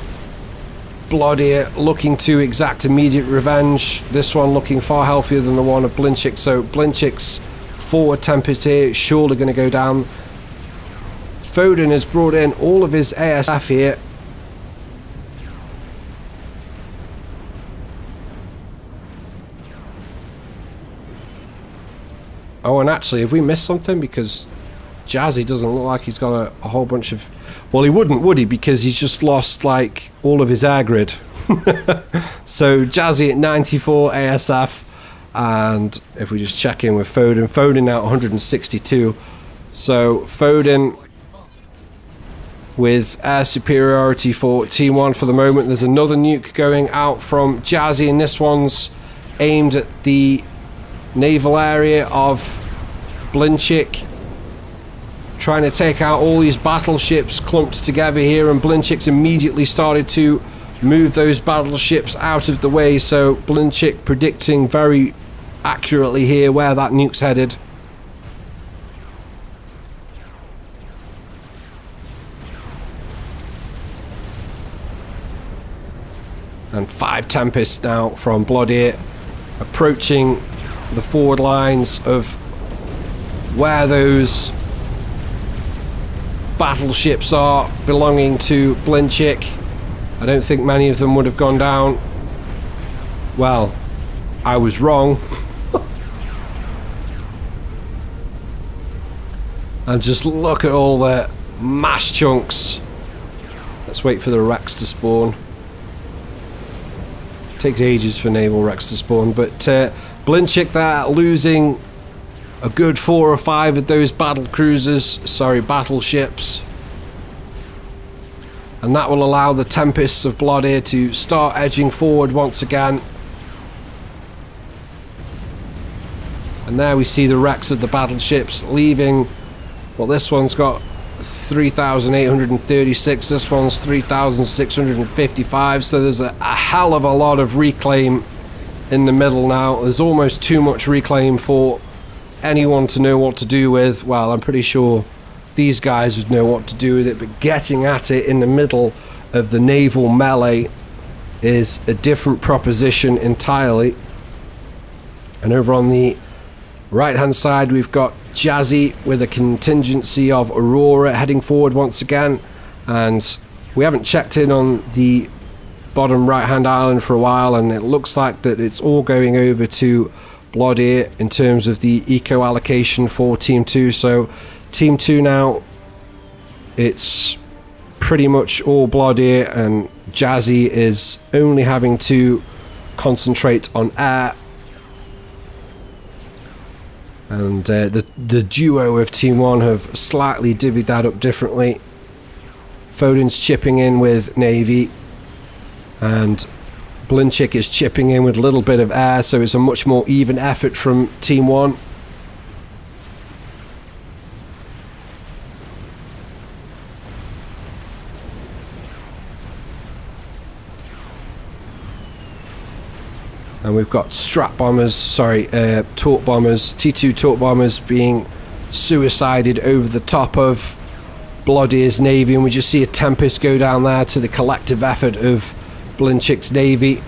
Blood here looking to exact immediate revenge. This one looking far healthier than the one of Blinchik, so Blinchik's forward Tempest here is surely going to go down. Foden has brought in all of his ASF here. Oh, and actually, have we missed something? Because Jazzy doesn't look like he's got a whole bunch of... Well, he wouldn't, would he? Because he's just lost, like, all of his air grid. So, Jazzy at 94 ASF. And if we just check in with Foden now at 162. So, Foden with air superiority for Team 1 for the moment. There's another nuke going out from Jazzy, and this one's aimed at the naval area of Blinchik, trying to take out all these battleships clumped together here, and Blinchik's immediately started to move those battleships out of the way, so Blinchik predicting very accurately here where that nuke's headed. And 5 Tempests now from Blood here, approaching the forward lines of where those battleships are belonging to Blinchik. I don't think many of them would have gone down. Well, I was wrong. And just look at all the mass chunks. Let's wait for the wrecks to spawn. Takes ages for naval wrecks to spawn, but Blinchik there losing a good 4 or 5 of those battleships. And that will allow the Tempests of Blood here to start edging forward once again. And there we see the wrecks of the battleships leaving. Well, this one's got 3,836, this one's 3,655, so there's a hell of a lot of reclaim in the middle now. There's almost too much reclaim for anyone to know what to do with. Well, I'm pretty sure these guys would know what to do with it, but getting at it in the middle of the naval melee is a different proposition entirely. And over on the right hand side we've got Jazzy with a contingency of Aurora heading forward once again, and we haven't checked in on the bottom right hand island for a while, and it looks like that it's all going over to Blood here in terms of the eco allocation for Team 2. So Team 2 now, it's pretty much all Blood here, and Jazzy is only having to concentrate on air. And the duo of Team 1 have slightly divvied that up differently. Foden's chipping in with Navy, and Blinchik is chipping in with a little bit of air, so it's a much more even effort from Team 1. And we've got torque bombers, T2 torque bombers being suicided over the top of Bloodier's navy, and we just see a Tempest go down there to the collective effort of Blinchik's navy.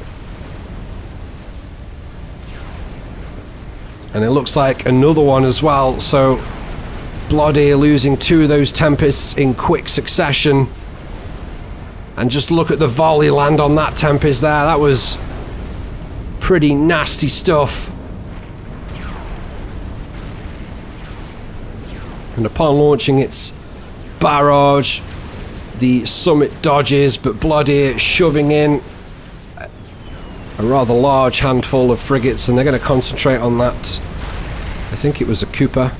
And it looks like another one as well, so Bloodier losing 2 of those Tempests in quick succession. And just look at the volley land on that Tempest there. That was pretty nasty stuff. And upon launching its barrage, the Summit dodges, but Bloodier shoving in a rather large handful of frigates, and they're going to concentrate on that. I think it was a Cooper.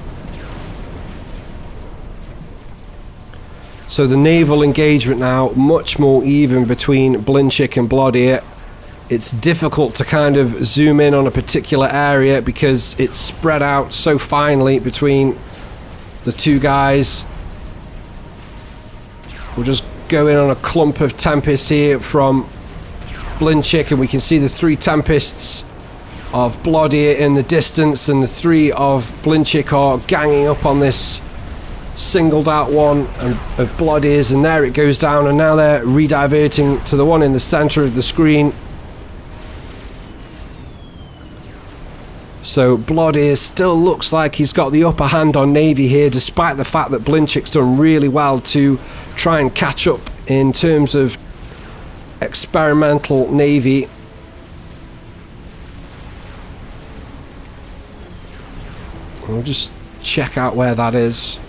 So the naval engagement now much more even between Blinchick and Blood-Ear. It's difficult to kind of zoom in on a particular area because it's spread out so finely between the two guys. We'll just go in on a clump of Tempests here from Blinchick, and we can see the 3 Tempests of Blood-Ear in the distance, and the 3 of Blinchick are ganging up on this singled out one of Blood-Ear's, and there it goes down, and now they're rediverting to the one in the center of the screen. So Blood-Ear still looks like he's got the upper hand on Navy here, despite the fact that Blinchick's done really well to try and catch up in terms of experimental Navy. We'll just check out where that is.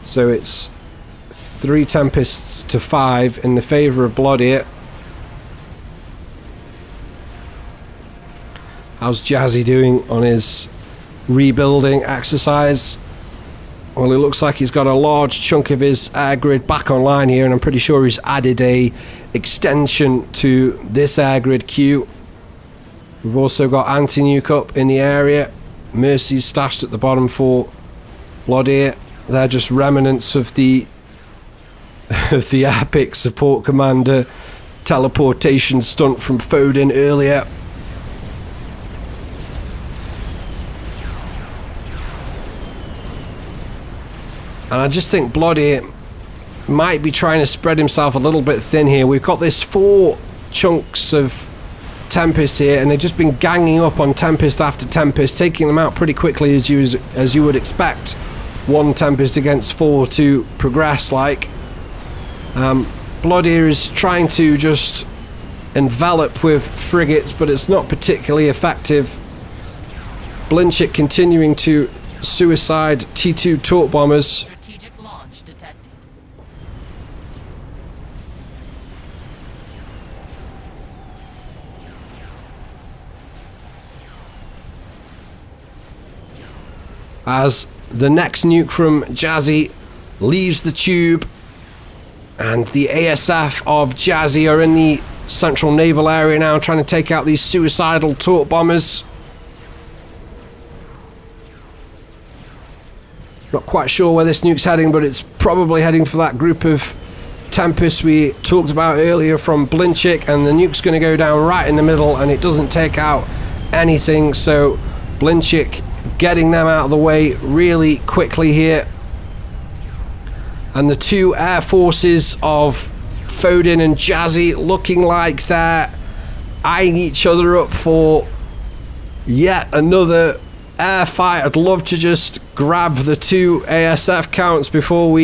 So it's 3 Tempests to 5 in the favour of Blood-Ear. How's Jazzy doing on his rebuilding exercise? Well, it looks like he's got a large chunk of his air grid back online here, and I'm pretty sure he's added a extension to this air grid queue. We've also got anti-nuke up in the area. Mercy's stashed at the bottom for Blood-Ear. They're just remnants of the epic support commander teleportation stunt from Foden earlier. And I just think Blood-Ear might be trying to spread himself a little bit thin here. We've got this 4 chunks of Tempest here, and they've just been ganging up on Tempest after Tempest, taking them out pretty quickly as you would expect 1 Tempest against 4 to progress like. Blood-Ear is trying to just envelop with frigates, but it's not particularly effective. Blinchick continuing to suicide T2 torp bombers. Strategic launch detected. As the next nuke from Jazzy leaves the tube, and the ASF of Jazzy are in the central naval area now, trying to take out these suicidal torp bombers. Not quite sure where this nuke's heading, but it's probably heading for that group of Tempests we talked about earlier from Blinchick, and the nuke's going to go down right in the middle, and it doesn't take out anything, so Blinchick getting them out of the way really quickly here. And the 2 air forces of Foden and Jazzy looking like they're eyeing each other up for yet another air fight. I'd love to just grab the 2 ASF counts before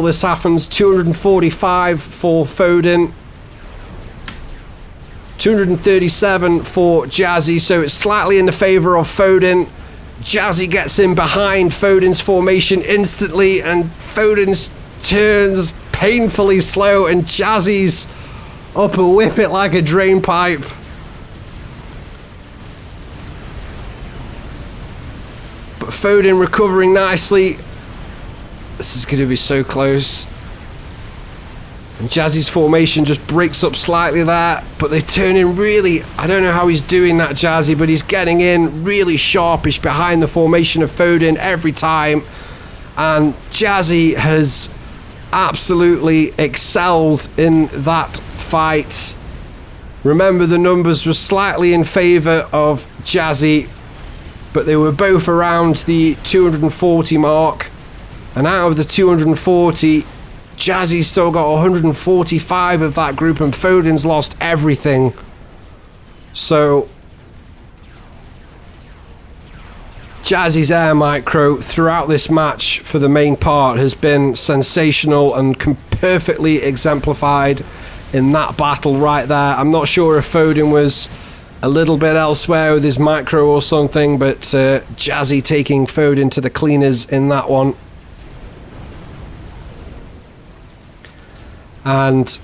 this happens. 245 for Foden, 237 for Jazzy, so it's slightly in the favour of Foden. Jazzy gets in behind Foden's formation instantly, and Foden's turns painfully slow, and Jazzy's up a whippet like a drain pipe. But Foden recovering nicely. This is going to be so close. And Jazzy's formation just breaks up slightly there, but they turn in really, I don't know how he's doing that, Jazzy, but he's getting in really sharpish behind the formation of Foden every time. And Jazzy has absolutely excelled in that fight. Remember, the numbers were slightly in favour of Jazzy, but they were both around the 240 mark. And out of the 240, Jazzy's still got 145 of that group, and Foden's lost everything. So Jazzy's air micro throughout this match for the main part has been sensational and perfectly exemplified in that battle right there. I'm not sure if Foden was a little bit elsewhere with his micro or something, but Jazzy taking Foden to the cleaners in that one. And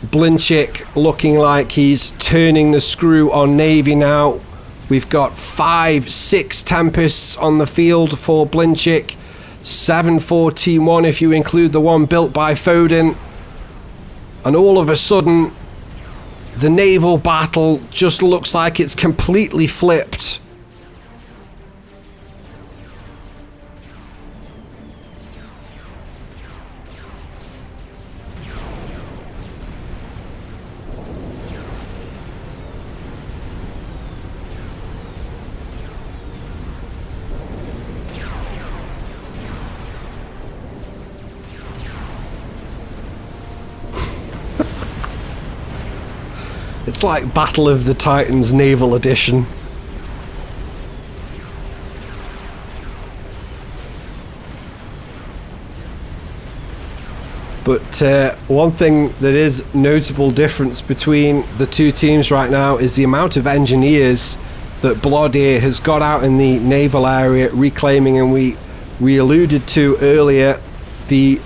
Blinchik looking like he's turning the screw on Navy now. We've got 5-6 Tempests on the field for Blinchik. 7 for Team 1 if you include the one built by Foden. And all of a sudden, the naval battle just looks like it's completely flipped. It's like Battle of the Titans Naval Edition. But one thing that is notable difference between the two teams right now is the amount of engineers that Bloodir has got out in the naval area reclaiming, and we alluded to earlier the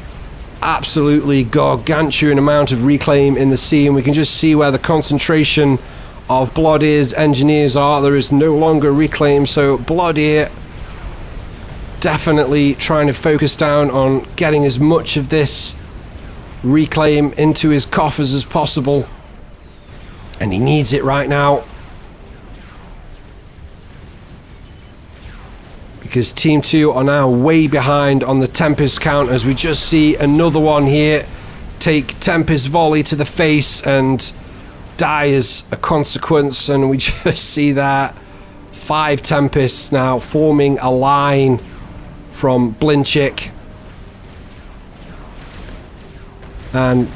absolutely gargantuan amount of reclaim in the sea, and we can just see where the concentration of Bloodir's engineers are. There is no longer reclaim, so Bloodir definitely trying to focus down on getting as much of this reclaim into his coffers as possible, and he needs it right now because Team 2 are now way behind on the Tempest count, as we just see another one here take Tempest volley to the face and die as a consequence. And we just see that 5 Tempests now forming a line from Blinchik. And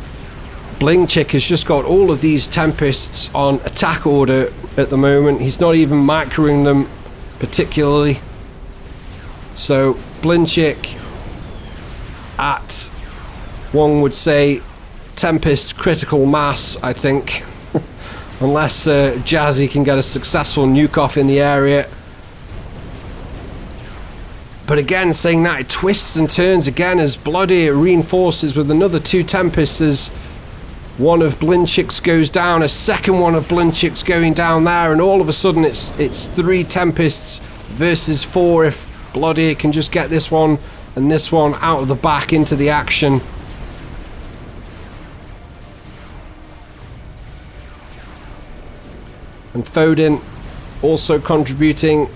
Blinchik has just got all of these Tempests on attack order at the moment. He's not even microing them particularly. So Blinchik at, one would say, Tempest critical mass, I think. Unless Jazzy can get a successful nuke off in the area. But again, saying that, it twists and turns again as Bloodir reinforces with another 2 Tempests as one of Blinchik's goes down, a second one of Blinchik's going down there, and all of a sudden it's 3 Tempests versus 4 if Bloodir can just get this one and this one out of the back into the action. And Foden also contributing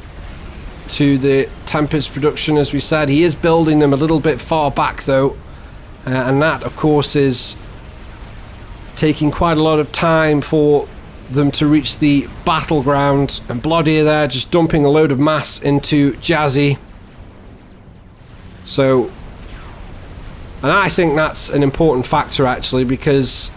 to the Tempest production, as we said. He is building them a little bit far back though, and that of course is taking quite a lot of time for them to reach the battleground. And Bloodir there just dumping a load of mass into Jazzy. So, and I think that's an important factor actually, because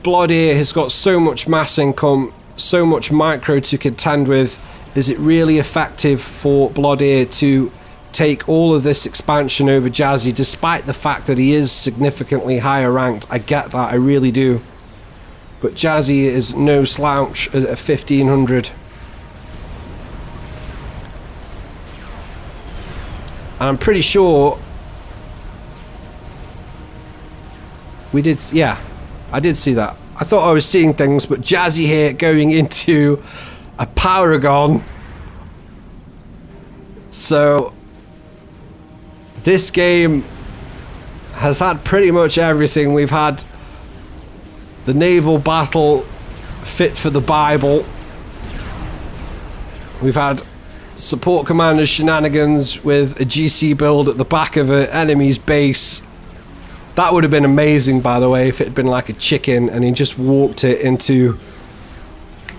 Bloodir has got so much mass income, so much micro to contend with. Is it really effective for Bloodir to take all of this expansion over Jazzy, despite the fact that he is significantly higher ranked? I get that, I really do. But Jazzy is no slouch at 1500. And I'm pretty sure we did, yeah, I did see that. I thought I was seeing things, but Jazzy here going into a Paragon. So this game has had pretty much everything. We've had the naval battle fit for the Bible. We've had support commander shenanigans with a GC build at the back of an enemy's base. That would have been amazing, by the way, if it had been like a chicken and he just walked it into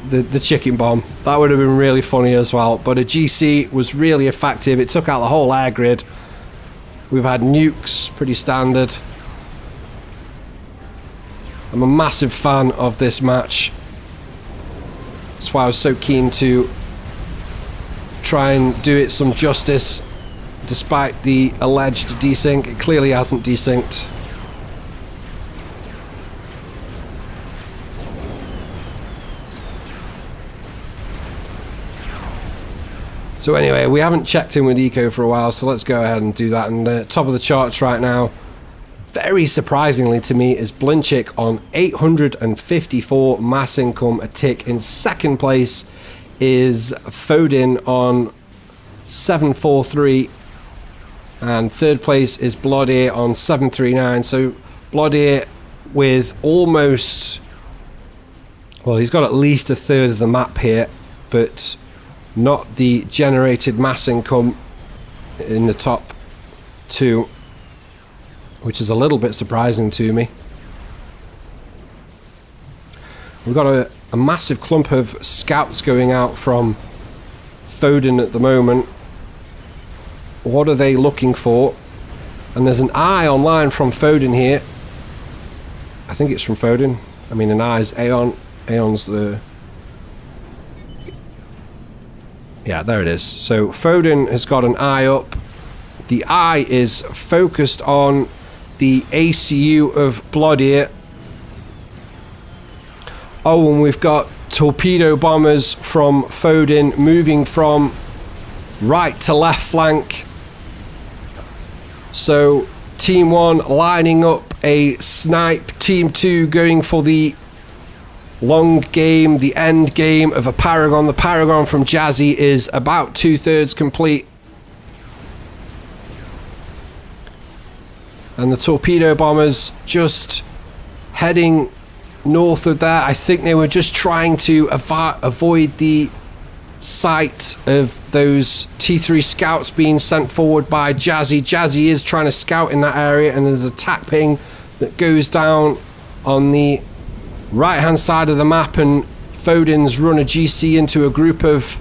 the chicken bomb. That would have been really funny as well. But a GC was really effective. It took out the whole air grid. We've had nukes, pretty standard. I'm a massive fan of this match. That's why I was so keen to try and do it some justice, despite the alleged desync. It clearly hasn't desynced. So anyway, we haven't checked in with Eco for a while, so let's go ahead and do that. And top of the charts right now, very surprisingly to me, is Blinchik on 854 mass income a tick. In second place is Foden on 743, and third place is Blodier on 739. So Blodier with almost, well, he's got at least a third of the map here, but not the generated mass income in the top two, which is a little bit surprising to me. We've got a massive clump of scouts going out from Foden at the moment. What are they looking for? And there's an eye online from Foden here. I think it's from Foden. I mean, an eye is Aeon. Aeon's the... Yeah, there it is. So Foden has got an eye up. The eye is focused on the ACU of Blodier. Oh, and we've got torpedo bombers from Foden moving from right to left flank. So Team 1 lining up a snipe. Team 2 going for the long game, the end game of a Paragon. The Paragon from Jazzy is about 2/3 complete. And the torpedo bombers just heading north of there. I think they were just trying to avoid the sight of those T3 scouts being sent forward by Jazzy. Jazzy is trying to scout in that area, and there's a tac ping that goes down on the right hand side of the map, and Foden's run a GC into a group of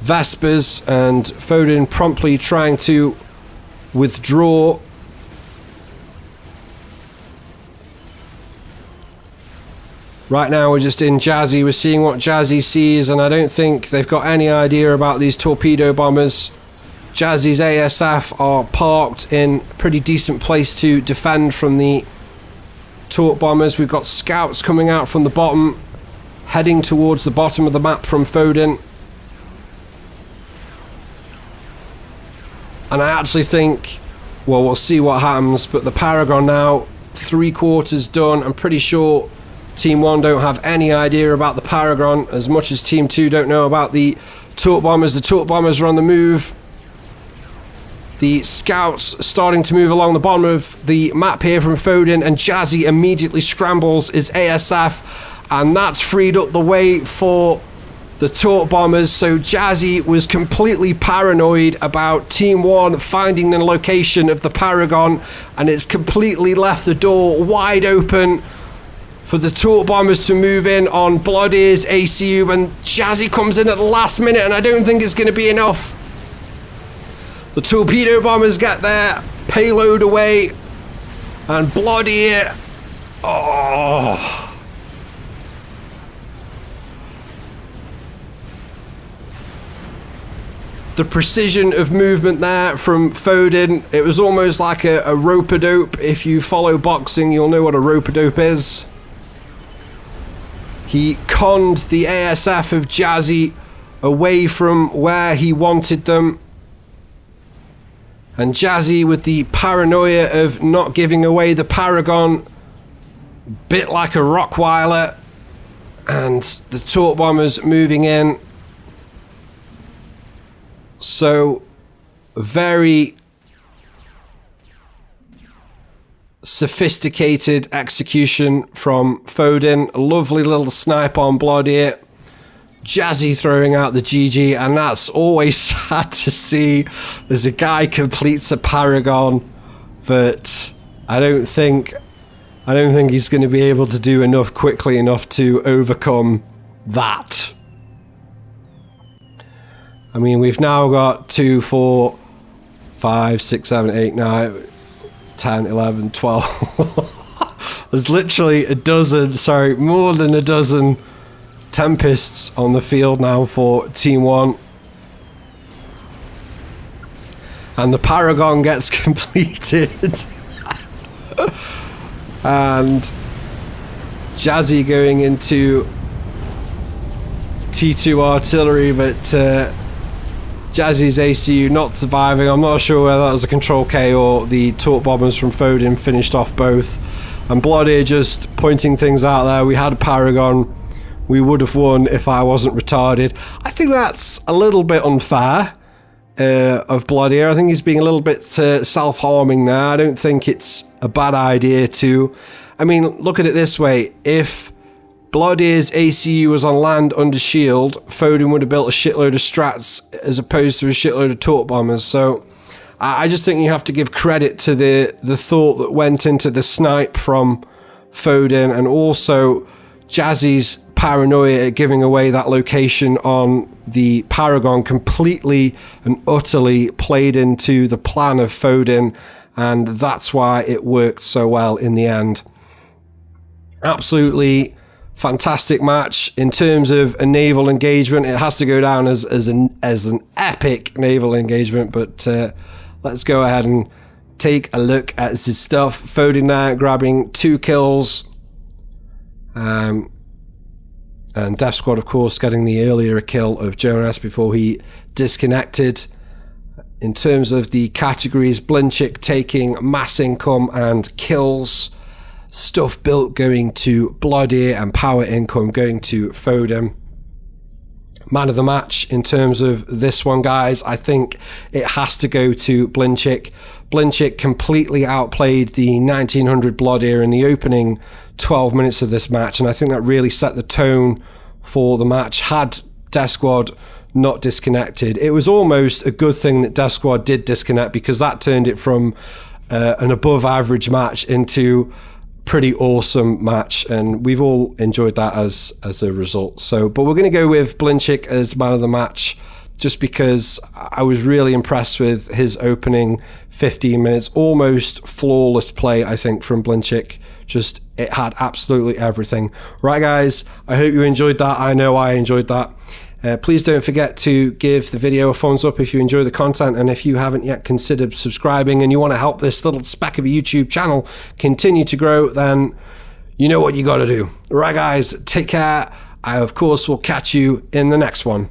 Vespers, and Foden promptly trying to withdraw. Right now we're just in Jazzy, we're seeing what Jazzy sees, and I don't think they've got any idea about these torpedo bombers. Jazzy's ASF are parked in a pretty decent place to defend from the torp bombers. We've got scouts coming out from the bottom, heading towards the bottom of the map from Foden. And I actually think, well, we'll see what happens, but the Paragon now 3/4 done. I'm pretty sure Team 1 don't have any idea about the Paragon, as much as Team 2 don't know about the torp bombers. The torp bombers are on the move. The scouts starting to move along the bottom of the map here from Foden, and Jazzy immediately scrambles his ASF, and that's freed up the way for the torp bombers. So Jazzy was completely paranoid about Team 1 finding the location of the Paragon, and it's completely left the door wide open for the torp bombers to move in on Blodier's ACU, and Jazzy comes in at the last minute, and I don't think it's going to be enough. The torpedo bombers get their payload away, and Blodier, oh, the precision of movement there from Foden, it was almost like a rope-a-dope. If you follow boxing, you'll know what a rope-a-dope is. He conned the ASF of Jazzy away from where he wanted them. And Jazzy, with the paranoia of not giving away the Paragon, bit like a Rockweiler. And the torp bombers moving in. So, very sophisticated execution from Foden. A lovely little snipe on Blodier. Jazzy throwing out the GG, and that's always sad to see as a guy completes a Paragon, but I don't think he's going to be able to do enough quickly enough to overcome that. I mean, we've now got 2, 4, 5, 6, 7, 8, 9, 10, 11, 12. There's literally more than a dozen Tempests on the field now for Team 1. And the Paragon gets completed. And Jazzy going into T2 artillery, but Jazzy's ACU not surviving. I'm not sure whether that was a control K or the torque bombers from Foden finished off both. And Bloody just pointing things out there. We had a Paragon. We would have won if I wasn't retarded. I think that's a little bit unfair of Bloody. I think he's being a little bit self-harming now. I don't think it's a bad idea to... I mean, look at it this way. If Bloodier's ACU was on land under shield, Foden would have built a shitload of strats as opposed to a shitload of torque bombers. So I just think you have to give credit to the thought that went into the snipe from Foden, and also Jazzy's paranoia at giving away that location on the Paragon completely and utterly played into the plan of Foden, and that's why it worked so well in the end. Absolutely fantastic match. In terms of a naval engagement, it has to go down as an epic naval engagement, but let's go ahead and take a look at this stuff. Foden now grabbing 2 kills, and Death Squad, of course, getting the earlier kill of Jonas before he disconnected. In terms of the categories, Blinchik taking mass income and kills, stuff built going to Bloody, and power income going to Foden. Man of the match in terms of this one, guys, I think it has to go to Blinchik. Blinchik completely outplayed the 1900 Bloody in the opening 12 minutes of this match, and I think that really set the tone for the match. Had Death Squad not disconnected, it was almost a good thing that Death Squad did disconnect, because that turned it from an above average match into pretty awesome match, and we've all enjoyed that as a result. So, but we're going to go with Blinchik as man of the match, just because I was really impressed with his opening 15 minutes. Almost flawless play, I think, from Blinchik. Just, it had absolutely everything. Right, guys, I hope you enjoyed that. I know I enjoyed that. Please don't forget to give the video a thumbs up if you enjoy the content, and if you haven't yet considered subscribing and you want to help this little speck of a YouTube channel continue to grow, then you know what you got to do. Right, guys, take care. I, of course, will catch you in the next one.